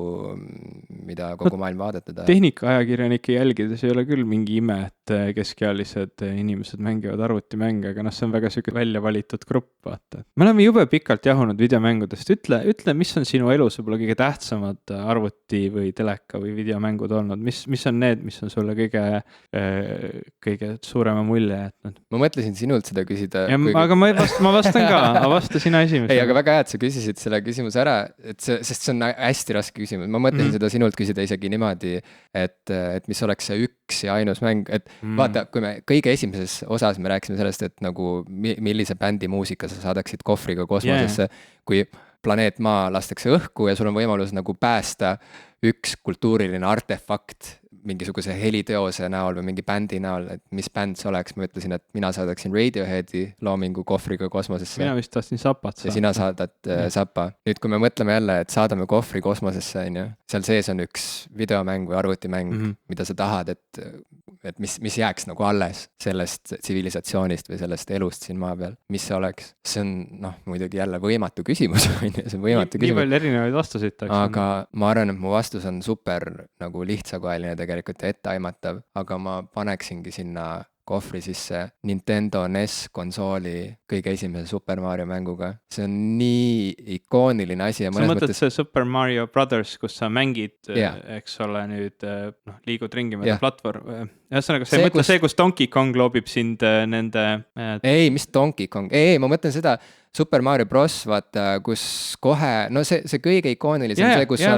mida kogu maailm vaadata tahab. Tehnikaajakirjanike jälgides ei ole küll mingi ime, et keskealised inimesed mängivad arvutimänge, aga see on väga siuke välja valitud grupp, vaata. Me oleme jube pikalt jahunud videomängudest. Ütle, mis on sinu elus võib-olla kõige tähtsamad arvuti või teleka või videomängud olnud? Mis on need, mis on sulle kõige suurema mulje jätnud? Ma mõtlesin sinult seda küsida. Aga ma vastan ka, vasta sina esimesena. Ei, aga väga hea, et sa küsisid selle küsimuse ära, sest see on hästi raske küsimus. Ma mõtlesin seda sinult küsida isegi niimoodi, et mis oleks see üks ja ainus mäng, et vaata, kui me kõige esimeses osas me rääkisime sellest, et nagu millise bändi muusika sa saadaksid kohvriga kosmosesse, kui planeet Maa lastakse õhku ja sul on võimalus nagu päästa üks kultuuriline artefakt mingisuguse heliteose näol või mingi bändi näol, et mis bänd see oleks, ma ütlesin, et mina saadaksin Radioheadi loomingu kohvriga kosmosesse. Mina vist tahtsin Zappat saada. Ja sina saadad Zappa. Nüüd, kui me mõtleme jälle, et saadame kohvri kosmosesse, seal sees on üks videomäng või arvutimäng, mida sa tahad, et mis jääks nagu alles sellest tsivilisatsioonist või sellest elust siin maa peal, mis see oleks? See on muidugi jälle võimatu küsimus, see on võimatu küsimus. Nii palju erinevaid vastuseid. Aga ma arvan, et mu vastus on super nagu lihtsakoeline tegelikult ja etteaimatav, aga ma paneksingi sinna kohvri sisse Nintendo NES konsooli kõige esimese Super Mario mänguga. See on nii ikooniline asi. Sa mõtled see Super Mario Brothers, kus sa mängid, eks ole, nüüd liigud ringi mööda platvorm. Ühesõnaga, sa ei mõtle see, kus Donkey Kong loobib sind nende... Ei, mis Donkey Kong? Ei, ma mõtlen seda Super Mario Bros, vaata, kus kohe, see kõige ikoonilisem see, kus sa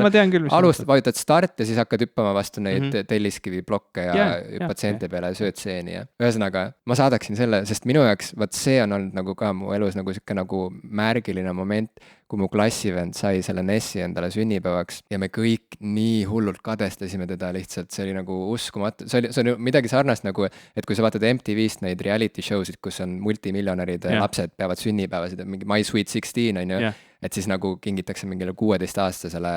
vajutad start ja siis hakkad hüppama vastu neid telliskivi blokke ja hüppad seente peale ja sööd seeni. Ühesõnaga, ma saadaksin selle, sest minu jaoks, see on olnud nagu ka mu elus nagu siuke nagu märgiline moment, kui mu klassivend sai selle NES-i endale sünnipäevaks ja me kõik nii hullult kadestasime teda lihtsalt, see oli nagu uskumatu, see oli midagi sarnast nagu, et kui sa vaatad MTV-st neid reality show'sid, kus on multimiljonärid lapsed peavad sünnipäevasid, mingi My Sweet 16 on ju, et siis nagu kingitakse mingile 16-aastasele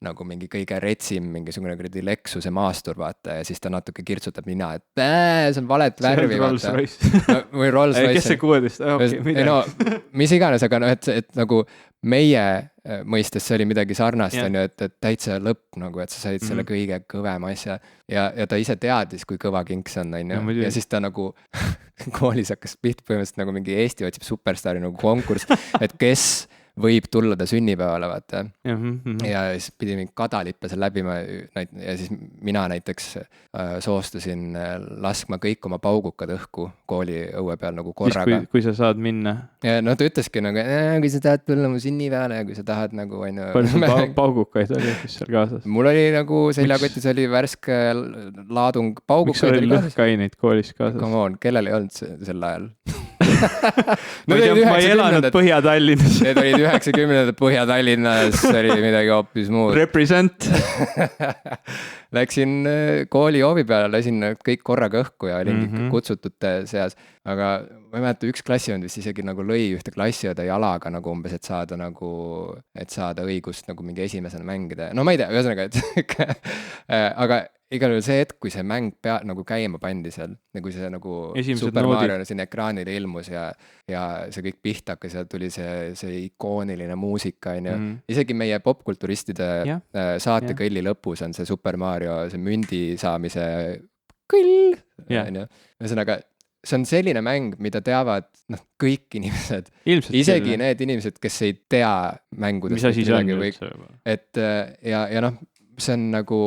nagu mingi kõige retsim, mingisugune kuradi Lexuse maastur, vaata, ja siis ta natuke kirtsutab nina, et see on valet värvi, vaata. Või Rolls-Royce. Kes see 16? Mis iganes, aga et nagu meie mõistes see oli midagi sarnast, on ju, et täitsa lõpp nagu, et sa said selle kõige kõvema asja ja ta ise teadis, kui kõva kink see on, ja siis ta nagu koolis hakkas põhimõtteliselt nagu mingi Eesti otsib superstaari nagu konkurss, et kes võib tulla ta sünnipäevale, vaata. Ja siis pidi mingi kadalippe seal läbima ja siis mina näiteks soostusin laskma kõik oma paugukad õhku kooli õue peal nagu korraga. Kui sa saad minna. Ja ta ütleski nagu, kui sa tahad tulla mu sünnipäevale ja kui sa tahad nagu... Palju sul paugukaid oli, mis seal kaasas? Mul oli nagu seljakotis oli värske laadung paugukaid. Miks oli lõhkaineid koolis kaasas? Come on, kellel ei olnud sel ajal? ma ei elanud Põhja-Tallinnas. Need olid 90-ndad Põhja-Tallinnas, oli midagi hoopis muud. Represent. Läksin kooli hoovi peale, lasin kõik korraga õhku ja olin kutsutute seas. Aga ma ei mäleta, üks klassivend vist isegi nagu lõi ühte klassiõde jalaga nagu umbes, et saada õigust nagu mingi esimesena mängida. No ma ei tea, ühesõnaga, aga igal juhul see hetk, kui see mäng nagu käima pandi seal, nagu see nagu Esimesed Super noodid. Mario siin ekraanile ilmus ja see kõik pihta hakkas ja tuli see ikooniline muusika, on ju. Isegi meie popkulturistide Jah, saatekõlli lõpus on see Super Mario, see mündi saamise kõll, Jah. on ju. Ühesõnaga, see on selline mäng, mida teavad kõik inimesed. Ilmselt Isegi need inimesed, kes ei tea mängudest. mis asi see on midagi või- üldse juba? Et ja noh, see on nagu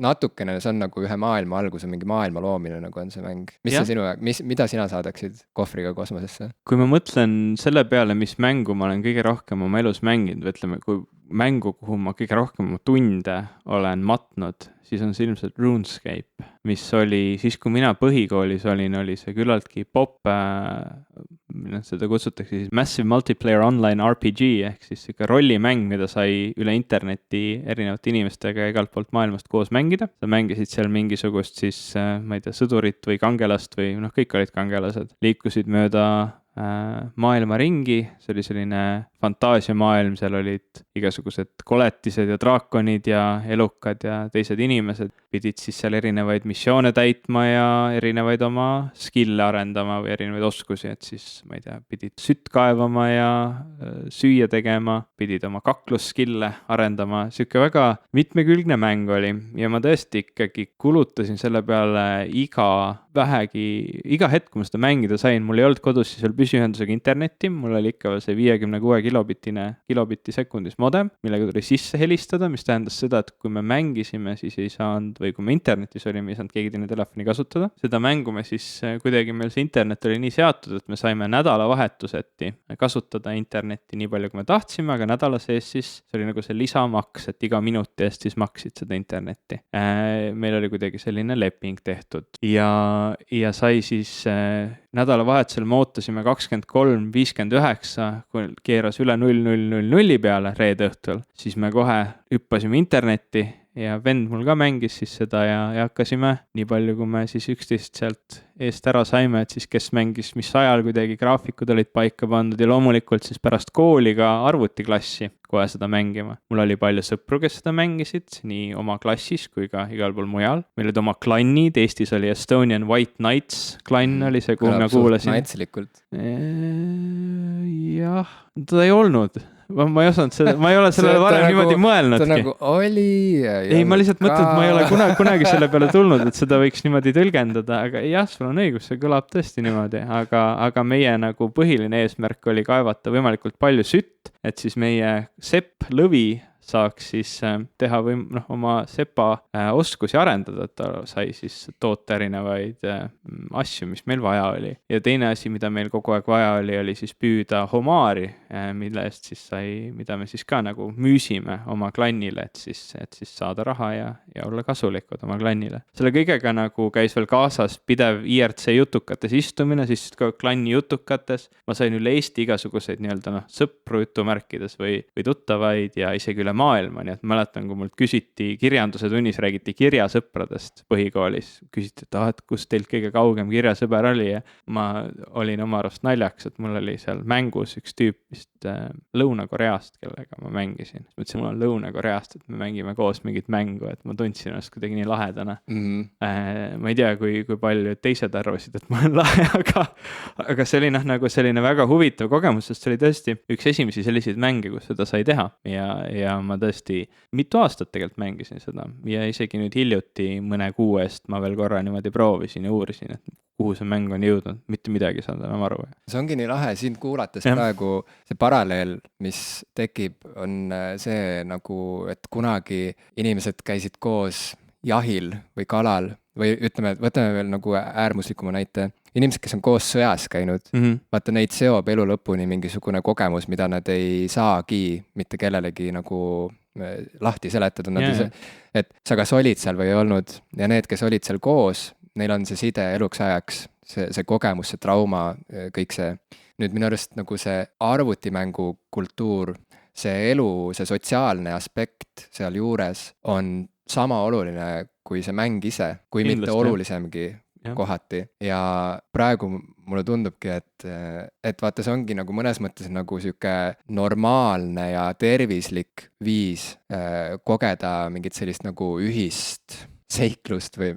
natukene, see on nagu ühe maailma algus, mingi maailma loomine nagu on see mäng. Mis Jah. see sinu, mida sina saadaksid kohvriga kosmosesse? Kui ma mõtlen selle peale, mis mängu ma olen kõige rohkem oma elus mänginud, või ütleme, kui mängu, kuhu ma kõige rohkem oma tunde olen matnud, siis on see ilmselt RuneScape, mis oli siis, kui mina põhikoolis olin, oli see küllaltki pop, seda kutsutakse siis Massive Multiplayer Online RPG, ehk siis siuke rollimäng, mida sai üle interneti erinevate inimestega igalt poolt maailmast koos mängida. Sa mängisid seal mingisugust siis, ma ei tea, sõdurit või kangelast või kõik olid kangelased, liikusid mööda maailma ringi, see oli selline fantaasiamaailm, seal olid igasugused koletised ja draakonid ja elukad ja teised inimesed, pidid siis seal erinevaid missioone täitma ja erinevaid oma skill'e arendama või erinevaid oskusi, et siis, ma ei tea, pidid sütt kaevama ja süüa tegema, pidid oma kaklusskill'e arendama, siuke väga mitmekülgne mäng oli ja ma tõesti ikkagi kulutasin selle peale iga hetk, kui ma seda mängida sain, mul ei olnud kodus siis veel püsiühendusega internetti, mul oli ikka veel see 56 kilobitti sekundis modem, millega tuli sisse helistada, mis tähendas seda, et kui me mängisime, siis ei saanud, või kui me internetis olime, ei saanud keegi teine telefoni kasutada. Seda mängu me siis kuidagi, meil see internet oli nii seatud, et me saime nädalavahetuseti kasutada internetti nii palju, kui me tahtsime, aga nädala sees siis see oli nagu see lisamaks, et iga minuti eest siis maksid seda internetti. Meil oli kuidagi selline leping tehtud ja sai siis nädalavahetusel me ootasime 23:59, kui keeras üle 00:00 peale reede õhtul, siis me kohe hüppasime internetti ja vend mul ka mängis siis seda ja hakkasime nii palju, kui me siis üksteist sealt eest ära saime, et siis kes mängis mis ajal, kuidagi graafikud olid paika pandud ja loomulikult siis pärast kooli ka arvutiklassi kohe seda mängima. Mul oli palju sõpru, kes seda mängisid, nii oma klassis kui ka igal pool mujal. Meil olid oma klannid, Eestis oli Estonian White Knights klann oli see, kuhu ma kuulasin. Naitslikult. Jah, ta ei olnud. Ma ei osanud seda, ma ei ole sellele varem niimoodi mõelnudki. Ta nagu oli. Ei, ma lihtsalt mõtlen, et ma ei ole kunagi selle peale tulnud, et seda võiks niimoodi tõlgendada, aga jah, sul on õigus, see kõlab tõesti niimoodi, aga meie nagu põhiline eesmärk oli kaevata võimalikult palju sütt, et siis meie sepp Lõvi saaks siis teha või oma sepa oskusi arendada, et ta sai siis toota erinevaid asju, mis meil vaja oli. Ja teine asi, mida meil kogu aeg vaja oli siis püüda homaari, mille eest siis mida me siis ka nagu müüsime oma klannile, et siis saada raha ja olla kasulikud oma klannile. Selle kõigega nagu käis veel kaasas pidev IRC jutukates istumine, siis ka klanni jutukates. Ma sain üle Eesti igasuguseid nii-öelda sõpru jutumärkides või tuttavaid ja isegi üle maailma, nii et mäletan, kui mult küsiti kirjanduse tunnis, räägiti kirjasõpradest põhikoolis, küsiti, et kus teilt kõige kaugem kirjasõber oli ja ma olin oma arust naljaks, et mul oli seal mängus üks tüüp vist Lõuna-Koreast, kellega ma mängisin. Ma ütlesin, mul on Lõuna-Koreast, et me mängime koos mingit mängu, et ma tundsin ennast kuidagi nii lahedana. Ma ei tea, kui palju teised arvasid, et ma olen lahe, aga see oli nagu selline väga huvitav kogemus, sest see oli tõesti üks esimesi selliseid mänge, kus seda sai teha ja ma tõesti mitu aastat tegelikult mängisin seda ja isegi nüüd hiljuti mõne kuu eest ma veel korra niimoodi proovisin ja uurisin, et kuhu see mäng on jõudnud, mitte midagi saanud enam aru. See ongi nii lahe, sind kuulates praegu see paralleel, mis tekib, on see nagu, et kunagi inimesed käisid koos jahil või kalal või ütleme, võtame veel nagu äärmuslikuma näite. Inimesed, kes on koos sõjas käinud, vaata neid seob elu lõpuni mingisugune kogemus, mida nad ei saagi mitte kellelegi nagu lahti seletada. Et sa kas olid seal või ei olnud ja need, kes olid seal koos, neil on see side eluks ajaks, see kogemus, see trauma, kõik see. Nüüd minu arust nagu see arvutimängu kultuur, see elu, see sotsiaalne aspekt seal juures on sama oluline kui see mäng ise, kui kindlasti, mitte olulisemgi kohati. Ja praegu mulle tundubki, et vaata, see ongi nagu mõnes mõttes nagu sihuke normaalne ja tervislik viis kogeda mingit sellist nagu ühist seiklust või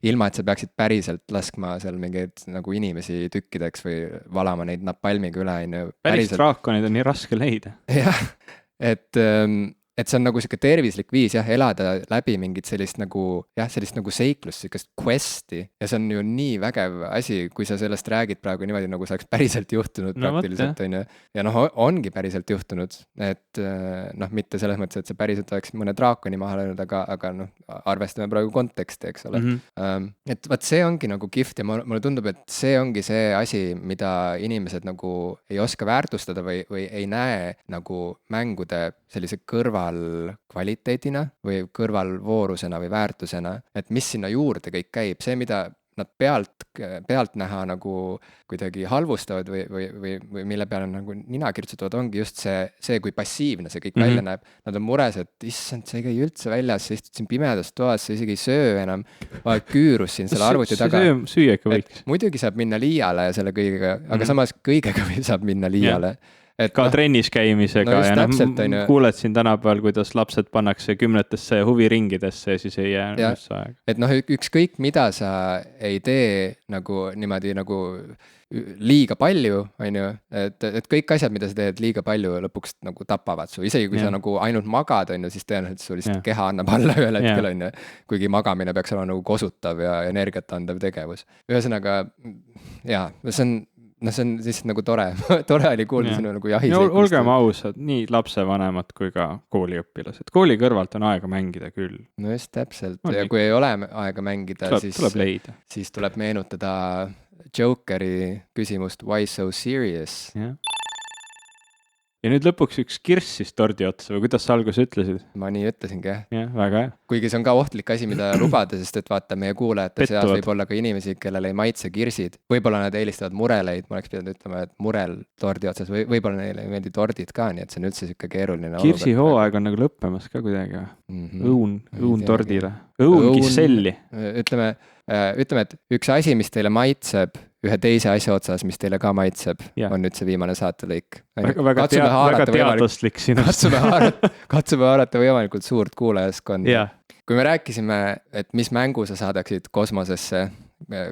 ilma, et sa peaksid päriselt laskma seal mingeid nagu inimesi tükkideks või valama neid napalmiga üle, on ju. Päris draakonid on nii raske leida. Jah, et see on nagu sihuke tervislik viis jah, elada läbi mingit sellist nagu seiklust, sihukest quest'i ja see on ju nii vägev asi, kui sa sellest räägid praegu niimoodi, nagu see oleks päriselt juhtunud praktiliselt, on ju. Ja noh, ongi päriselt juhtunud, et noh, mitte selles mõttes, et see päriselt oleks mõne draakoni maha löönud, aga noh, arvestame praegu konteksti, eks ole. Et vaat see ongi nagu kihvt ja mulle tundub, et see ongi see asi, mida inimesed nagu ei oska väärtustada või ei näe nagu mängude sellise kvaliteedina või kõrvalvoorusena või väärtusena, et mis sinna juurde kõik käib, see, mida nad pealt näha nagu kuidagi halvustavad või mille peale nagu nina kirtsutavad, ongi just see, kui passiivne see kõik välja näeb. Nad on mures, et issand, sa ei käi üldse väljas, sa istud siin pimedas toas, sa isegi ei söö enam, oled küürus siin selle arvuti taga. Süüa ikka võiks. Muidugi saab minna liiale selle kõigega, aga samas kõigega saab minna liiale. Ka trennis käimisega ja kuuled siin tänapäeval, kuidas lapsed pannakse 10-tesse huviringidesse ja siis ei jää üldse aega. Et noh, ükskõik mida sa ei tee nagu niimoodi nagu liiga palju, on ju, et kõik asjad, mida sa teed liiga palju, lõpuks nagu tapavad su, isegi kui sa nagu ainult magad, on ju, siis tõenäoliselt su lihtsalt keha annab alla ühel hetkel, on ju, kuigi magamine peaks olema nagu kosutav ja energiat andav tegevus. Ühesõnaga, see on lihtsalt nagu tore oli kuulda sinu nagu jahiseikust. Olgem ausad, nii lapsevanemad kui ka kooliõpilased. Kooli kõrvalt on aega mängida küll. No just täpselt. Ja kui ei ole aega mängida, siis tuleb meenutada Jokeri küsimust Why so serious? Ja nüüd lõpuks üks kirss siis tordi otsa või kuidas sa alguses ütlesid? Ma nii ütlesingi, jah. Jah, väga hea. Kuigi see on ka ohtlik asi, mida lubada, sest et vaata, meie kuulajate seas võib olla ka inimesi, kellel ei maitse kirsid. Võib-olla nad eelistavad mureleid, ma oleks pidanud ütlema, et murel tordi otsas, võib-olla neile ei meeldi tordid ka, nii et see on üldse sihuke keeruline. Kirsi hooaeg on nagu lõppemas ka kuidagi. Õun tordile. Õun kisselli. Ütleme, et üks asi, mis teile maitseb, ühe teise asja otsas, mis teile ka maitseb, on nüüd see viimane saatelõik. Väga teaduslik sinust. Katsume haarata võimalikult suurt kuulajaskonda. Kui me rääkisime, et mis mängu sa saadaksid kosmosesse,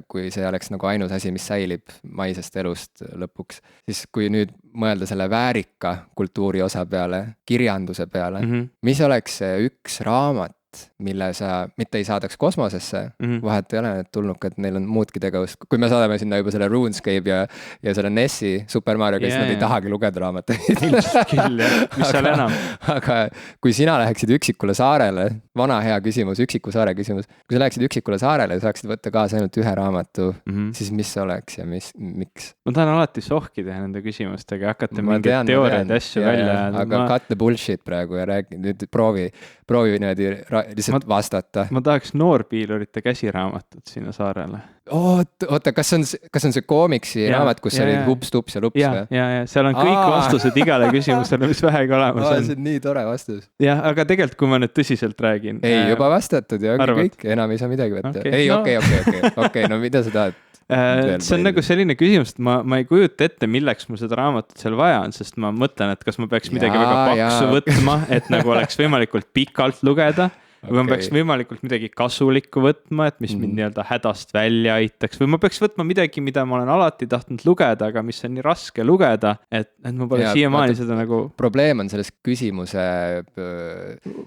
kui see oleks nagu ainus asi, mis säilib maisest elust lõpuks, siis kui nüüd mõelda selle väärika kultuuri osa peale, kirjanduse peale, mis oleks see üks raamat, mille sa mitte ei saadaks kosmosesse, vahet ei ole, need tulnukad, neil on muudki tegevust. Kui me saadame sinna juba selle RuneScape ja selle Nessi Super Mario, kes nad ei tahagi lugeda raamatuid. Ilmselt küll, jah. Mis seal enam? Aga kui sina läheksid üksikule saarele, vana hea küsimus, üksiku saare küsimus, kui sa läheksid üksikule saarele ja saaksid võtta kaasa ainult ühe raamatu, siis mis oleks ja miks? Ma tahan alati sohki teha nende küsimustega, hakata mingid teooriad asju välja. Aga cut the bullshit praegu ja räägi, nüüd proovi niimoodi lihtsalt vastata. Ma tahaks noorpiilurite käsiraamatut sinna saarele. Oota, kas on see koomiksi raamat, kus oli hups, tups ja lups? Ja, seal on kõik vastused igale küsimusele, mis vähegi olemas on. See on nii tore vastus. Jah, aga tegelikult, kui ma nüüd tõsiselt räägin. Ei, juba vastatud ja ongi kõik, enam ei saa midagi võtta. Ei, okei, no mida sa tahad? See on nagu selline küsimus, et ma ei kujuta ette, milleks mul seda raamatut seal vaja on, sest ma mõtlen, et kas ma peaks midagi väga paksu võtma, et nagu oleks võimalikult pikalt lugeda. Või ma peaks võimalikult midagi kasulikku võtma, et mis mind nii-öelda hädast välja aitaks. Või ma peaks võtma midagi, mida ma olen alati tahtnud lugeda, aga mis on nii raske lugeda, et ma pole siiamaani seda nagu... Probleem on selles küsimuse...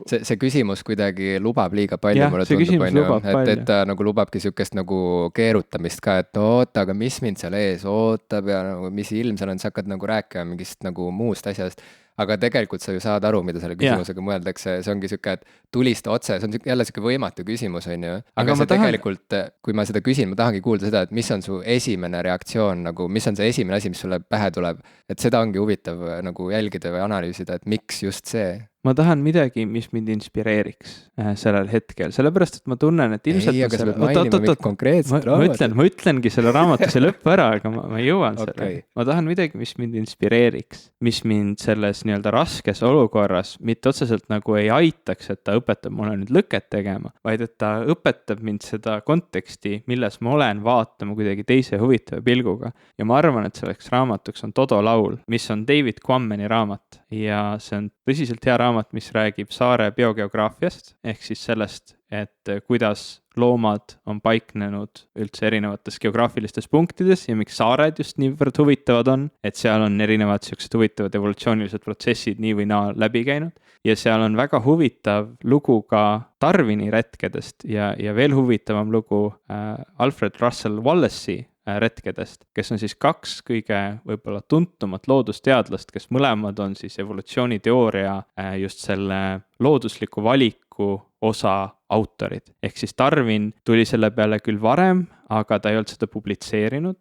See küsimus kuidagi lubab liiga palju. Jah, see küsimus lubab palju. Et ta nagu lubabki sihukest nagu keerutamist ka, et oota, aga mis mind seal ees ootab ja nagu, mis ilm seal on, sa hakkad nagu rääkima mingist nagu muust asjast. Aga tegelikult sa ju saad aru, mida selle küsimusega mõeldakse, see ongi sihuke, et tulista otse, see on jälle sihuke võimatu küsimus, on ju. Aga see tegelikult, kui ma seda küsin, ma tahangi kuulda seda, et mis on su esimene reaktsioon, nagu mis on see esimene asi, mis sulle pähe tuleb, et seda ongi huvitav nagu jälgida või analüüsida, et miks just see. ma tahan midagi, mis mind inspireeriks sellel hetkel, sellepärast, et ma tunnen, et ilmselt ei, aga sa pead mainima mingit konkreetset raamatut. ma ütlengi selle raamatu see lõpp ära, aga ma jõuan selle. Okei. Ma tahan midagi, mis mind inspireeriks, mis mind selles nii-öelda raskes olukorras mitte otseselt nagu ei aitaks, et ta õpetab mulle nüüd lõket tegema, vaid et ta õpetab mind seda konteksti, milles ma olen, vaatama kuidagi teise huvitava pilguga. Ja ma arvan, et selleks raamatuks on Todo laul, mis on David Quammani raamat ja see on tõsiselt hea raamat, mis räägib saare biogeograafiast ehk siis sellest, et kuidas loomad on paiknenud üldse erinevates geograafilistes punktides ja miks saared just niivõrd huvitavad on, et seal on erinevad sellised huvitavad evolutsioonilised protsessid nii või naa läbi käinud ja seal on väga huvitav lugu ka Darwini retkedest ja veel huvitavam lugu Alfred Russel Wallace'i retkedest, kes on siis kaks kõige võib-olla tuntumat loodusteadlast, kes mõlemad on siis evolutsiooniteooria just selle loodusliku valiku osa autorid. Ehk siis Darwin tuli selle peale küll varem, aga ta ei olnud seda publitseerinud.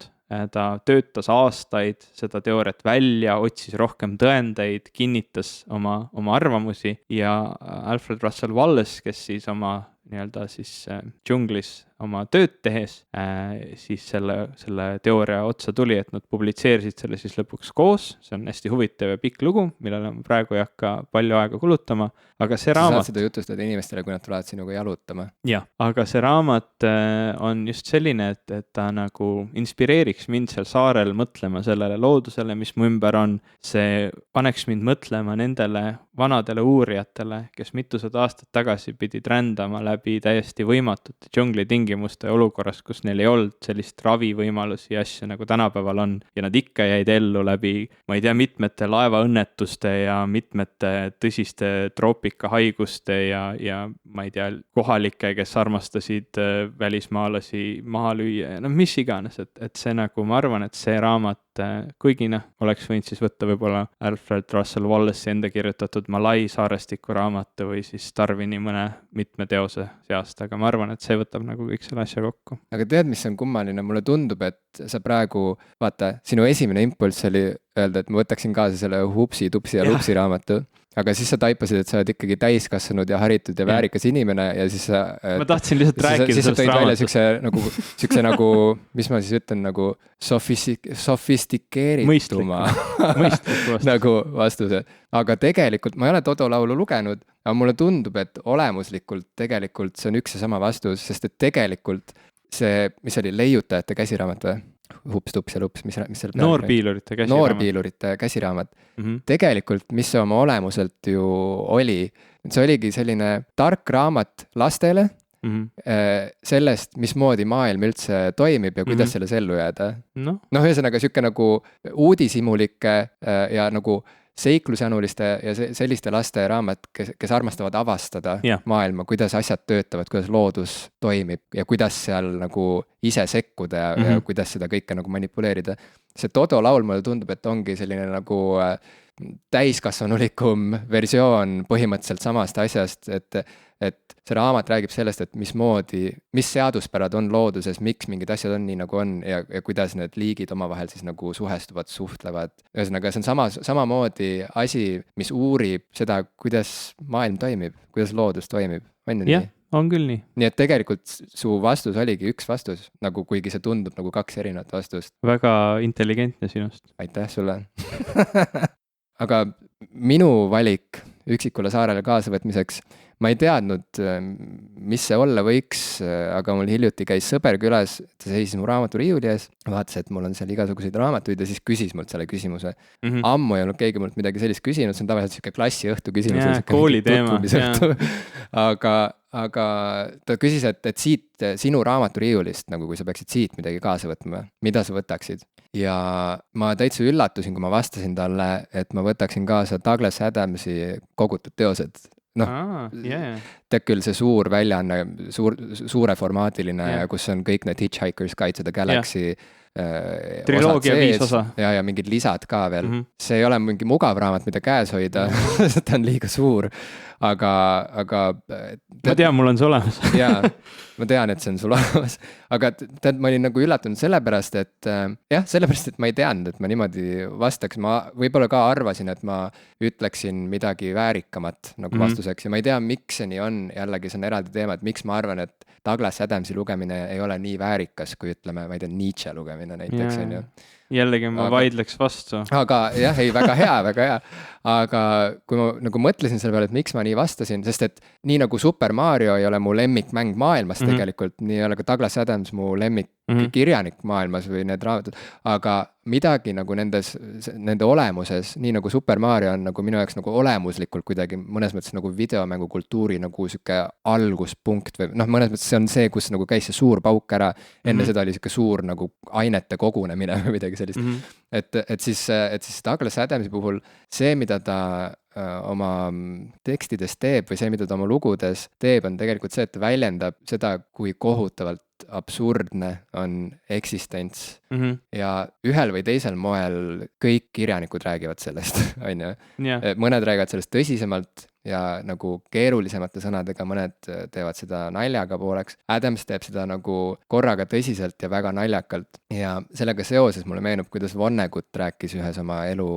Ta töötas aastaid seda teooriat välja, otsis rohkem tõendeid, kinnitas oma arvamusi ja Alfred Russel Wallace, kes siis oma nii-öelda siis džunglis oma tööd tehes, siis selle teooria otsa tuli, et nad publitseerisid selle siis lõpuks koos. See on hästi huvitav ja pikk lugu, millele ma praegu ei hakka palju aega kulutama, aga see raamat... Sa saad seda jutustada inimestele, kui nad tulevad sinuga jalutama. Jah, aga see raamat on just selline, et ta nagu inspireeriks mind seal saarel mõtlema sellele loodusele, mis mu ümber on. See paneks mind mõtlema nendele vanadele uurijatele, kes mitusada aastat tagasi pidid rändama läbi täiesti võimatute džungli tingimuste olukorras, kus neil ei olnud sellist ravivõimalusi ja asju nagu tänapäeval on ja nad ikka jäid ellu läbi, ma ei tea, mitmete laevaõnnetuste ja mitmete tõsiste troopikahaiguste ja ma ei tea, kohalike, kes armastasid välismaalasi maha lüüa ja mis iganes, et see nagu, ma arvan, et see raamat, kuigi oleks võinud siis võtta võib-olla Alfred Russel Wallace'i enda kirjutatud Malai saarestiku raamatu või siis Darwini mõne mitme teose seast, aga ma arvan, et see võtab nagu kõik selle asja kokku. Aga tead, mis on kummaline? Mulle tundub, et sa praegu, vaata, sinu esimene impulss oli öelda, et ma võtaksin kaasa selle Hupsi, Tupsi ja Lupsi raamatu, aga siis sa taipasid, et sa oled ikkagi täiskasvanud ja haritud ja väärikas inimene ja siis sa... Ma tahtsin lihtsalt rääkida sellest raamatust. Siukse nagu, mis ma siis ütlen, nagu sofistikeerituma nagu vastuse. Aga tegelikult, ma ei ole Todo laulu lugenud, aga mulle tundub, et olemuslikult tegelikult see on üks ja sama vastus, sest et tegelikult see, mis oli leiutajate käsiraamat või? Hups, Tups ja Lups, mis seal Noorpiilurite käsiraamat. Noorpiilurite käsiraamat. Tegelikult, mis see oma olemuselt ju oli, see oligi selline tark raamat lastele sellest, mismoodi maailm üldse toimib ja kuidas selles ellu jääda. Ühesõnaga siuke nagu uudishimulike ja nagu seiklusjanuliste ja selliste laste raamat, kes armastavad avastada maailma, kuidas asjad töötavad, kuidas loodus toimib ja kuidas seal nagu ise sekkuda ja kuidas seda kõike nagu manipuleerida. See Todo laul mulle tundub, et ongi selline nagu täiskasvanulikum versioon põhimõtteliselt samast asjast, et see raamat räägib sellest, et mis seaduspärad on looduses, miks mingid asjad on nii nagu on ja kuidas need liigid omavahel siis nagu suhestuvad, suhtlevad. Ühesõnaga, see on samamoodi asi, mis uurib seda, kuidas maailm toimib, kuidas loodus toimib. Jah, on küll nii. Nii et tegelikult su vastus oligi üks vastus, nagu kuigi see tundub nagu kaks erinevat vastust. Väga intelligentne sinust. Aitäh sulle. Aga minu valik üksikule saarele kaasavõtmiseks, ma ei teadnud, mis see olla võiks, aga mul hiljuti käis sõber külas, ta seisis mu raamaturiiuli ees, vaatas, et mul on seal igasuguseid raamatuid ja siis küsis mult selle küsimuse. Ammu ei olnud keegi mult midagi sellist küsinud, see on tavaliselt siuke klassiõhtu küsimus. Kooli teema. Aga ta küsis, et siit sinu raamaturiiulist, nagu kui sa peaksid siit midagi kaasa võtma, mida sa võtaksid? Ja ma täitsa üllatusin, kui ma vastasin talle, et ma võtaksin kaasa Douglas Adamsi kogutud teosed. Tead küll see suur väljaanne, suureformaatiline, kus on kõik need Hitchhiker's Guide to the Galaxy Triloogia 5 osa. Ja mingid lisad ka veel. See ei ole mingi mugav raamat, mida käes hoida, ta on liiga suur, aga ma tean, mul on see olemas. jaa, ma tean, et see on sul olemas, aga tead, ma olin nagu üllatunud sellepärast, et ma ei teadnud, et ma niimoodi vastaks, ma võib-olla ka arvasin, et ma ütleksin midagi väärikamat nagu vastuseks ja ma ei tea, miks see nii on, jällegi see on eraldi teema, et miks ma arvan, et Douglas Adamsi lugemine ei ole nii väärikas, kui ütleme, ma ei tea, Nietzsche lugemine näiteks on ju. Jällegi ma vaidleks vastu. Aga jah, ei, väga hea. Aga kui ma nagu mõtlesin selle peale, et miks ma nii vastasin, sest et nii nagu Super Mario ei ole mu lemmikmäng maailmas tegelikult, nii ei ole ka Douglas Adams mu kirjanik maailmas või need raamatud, aga midagi nagu nende olemuses, nii nagu Super Mario on nagu minu jaoks nagu olemuslikult kuidagi mõnes mõttes nagu videomängu kultuuri nagu siuke alguspunkt või mõnes mõttes see on see, kus nagu käis see suur pauk ära, enne seda oli siuke suur nagu ainete kogunemine või midagi sellist. Et siis Douglas Adamsi puhul see, mida ta oma tekstides teeb või see, mida ta oma lugudes teeb, on tegelikult see, et ta väljendab seda, kui kohutavalt absurdne on eksistents ja ühel või teisel moel kõik kirjanikud räägivad sellest, on ju. Mõned räägivad sellest tõsisemalt ja nagu keerulisemate sõnadega, mõned teevad seda naljaga pooleks. Adams teeb seda nagu korraga tõsiselt ja väga naljakalt ja sellega seoses mulle meenub, kuidas Vonnegut rääkis ühes oma elu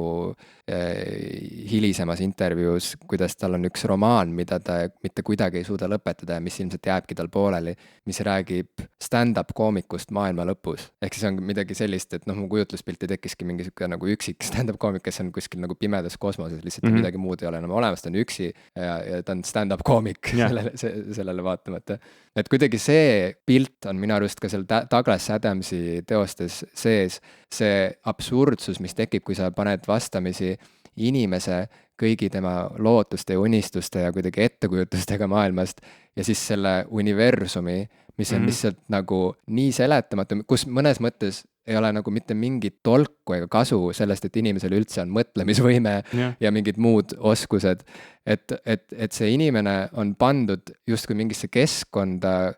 hilisemas intervjuus, kuidas tal on üks romaan, mida ta mitte kuidagi ei suuda lõpetada ja mis ilmselt jääbki tal pooleli, mis räägib stand-up koomikust maailma lõpus. Ehk siis on midagi sellist, et mu kujutluspilti tekkiski mingi siuke nagu üksik stand-up koomik, kes on kuskil nagu pimedas kosmoses, lihtsalt midagi muud ei ole enam olemas, ta on üksi ja ta on stand-up koomik sellele vaatamata. Et kuidagi see pilt on minu arust ka seal Douglas Adamsi teostes sees, see absurdsus, mis tekib, kui sa paned vastamisi inimese kõigi tema lootuste ja unistuste ja kuidagi ettekujutustega maailmast ja siis selle universumi, mis on lihtsalt nagu nii seletamatu, kus mõnes mõttes ei ole nagu mitte mingit tolku ega kasu sellest, et inimesel üldse on mõtlemisvõime ja mingid muud oskused. Et see inimene on pandud justkui mingisse keskkonda,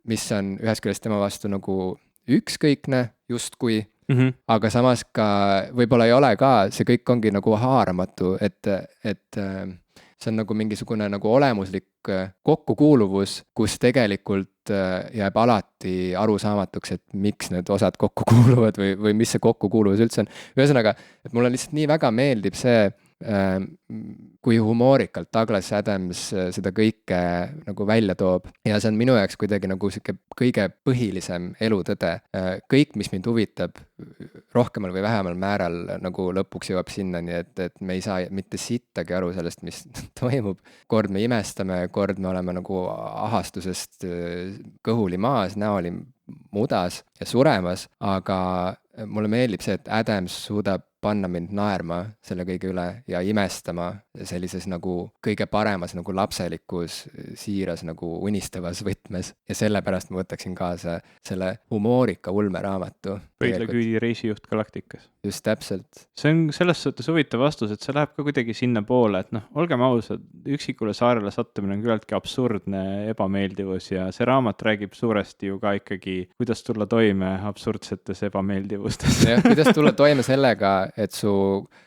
mis on ühest küljest tema vastu nagu ükskõikne justkui, aga samas ka võib-olla ei ole ka, see kõik ongi nagu haaramatu, et see on nagu mingisugune nagu olemuslik kokkukuuluvus, kus tegelikult jääb alati arusaamatuks, et miks need osad kokku kuuluvad või mis see kokkukuuluvus üldse on. Ühesõnaga, et mulle lihtsalt nii väga meeldib see, kui humoorikalt Douglas Adams seda kõike nagu välja toob ja see on minu jaoks kuidagi nagu siuke kõige põhilisem elutõde. Kõik, mis mind huvitab rohkemal või vähemal määral nagu lõpuks jõuab sinnani, et me ei saa mitte sittagi aru sellest, mis toimub. Kord me imestame, kord me oleme nagu ahastusest kõhuli maas, näoli mudas ja suremas, aga mulle meeldib see, et Adams suudab panna mind naerma selle kõige üle ja imestama sellises nagu kõige paremas nagu lapselikus, siiras nagu unistavas võtmes ja sellepärast ma võtaksin kaasa selle humoorika ulmeraamatu. Pöidlaküüdi reisijuht Galaktikas. Just täpselt. See on selles suhtes huvitav vastus, et see läheb ka kuidagi sinna poole, et olgem ausad, üksikule saarele sattumine on küllaltki absurdne ebameeldivus ja see raamat räägib suuresti ju ka ikkagi, kuidas tulla toime absurdsetes ebameeldivustes. Kuidas tulla toime sellega, et su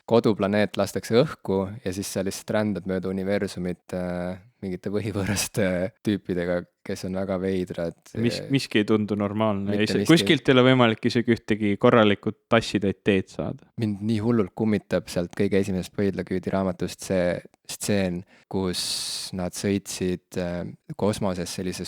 koduplaneet lastakse õhku ja siis sa lihtsalt rändad mööda universumit mingite võhivõõraste tüüpidega, kes on väga veidrad. Miski ei tundu normaalne. Kuskilt ei ole võimalik isegi ühtegi korralikult tassidaid teed saada. Mind nii hullult kummitab sealt kõige esimesest Pöidlaküüdi raamatust see stseen, kus nad sõitsid kosmoses sellise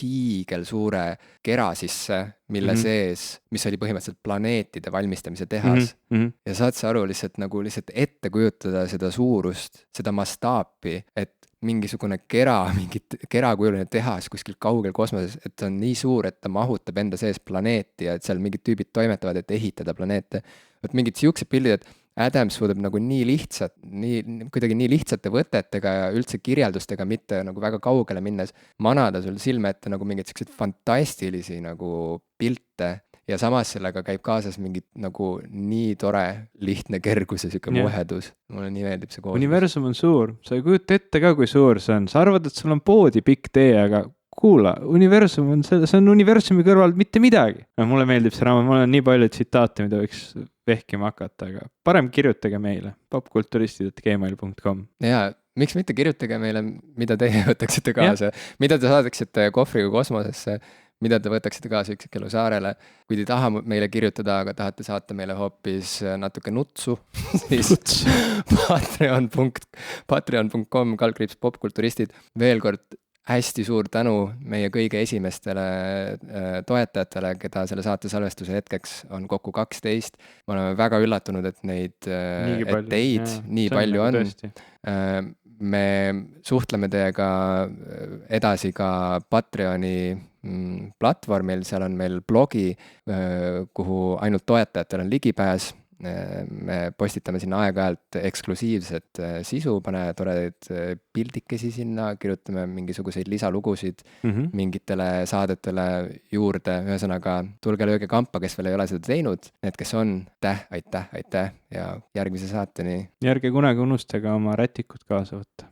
hiigelsuure kera sisse, mille sees, mis oli põhimõtteliselt planeetide valmistamise tehas. Ja saad sa aru lihtsalt ette kujutada seda suurust, seda mastaapi, et mingisugune kerakujuline tehas kuskil kaugel kosmoses, et on nii suur, et ta mahutab enda sees planeeti ja et seal mingid tüübid toimetavad, et ehitada planeete. Et mingid siuksed pildid, et Adams suudab nagu nii lihtsate võtetega ja üldse kirjeldustega mitte nagu väga kaugele minnes manada sul silme ette nagu mingeid selliseid fantastilisi nagu pilte ja samas sellega käib kaasas mingid nagu nii tore lihtne kergus ja siuke muhedus. Mulle nii meeldib see koosmõs. Universum on suur, sa ei kujuta ette ka, kui suur see on. Sa arvad, et sul on poodi pikk tee, aga kuula, universum on see on universumi kõrval mitte midagi. Mulle meeldib see raamat, mul on nii palju tsitaate, mida võiks vehkima hakata, aga parem kirjutage meile popkulturistid@gmail.com. Jaa, miks mitte kirjutage meile, mida teie võtaksite kaasa, mida te saadaksite kohvriga kosmosesse, mida te võtaksite kaasa Üksikelu saarele. Kui te ei taha meile kirjutada, aga tahate saata meile hoopis natuke nutsu, siis patreon.com/popkulturistid. Veel kord hästi suur tänu meie kõige esimestele toetajatele, keda selle saate salvestuse hetkeks on kokku 12. Me oleme väga üllatunud, et teid nii palju on. Me suhtleme teiega edasi ka Patreoni platvormil, seal on meil blogi, kuhu ainult toetajatel on ligipääs. Me postitame sinna aeg-ajalt eksklusiivset sisu, pane toredaid pildikesi sinna, kirjutame mingisuguseid lisalugusid mingitele saadetele juurde. Ühesõnaga, tulge lööge kampa, kes veel ei ole seda teinud. Need, kes on, aitäh ja järgmise saateni. Ja ärge kunagi unustage oma rätikud kaasa võtta.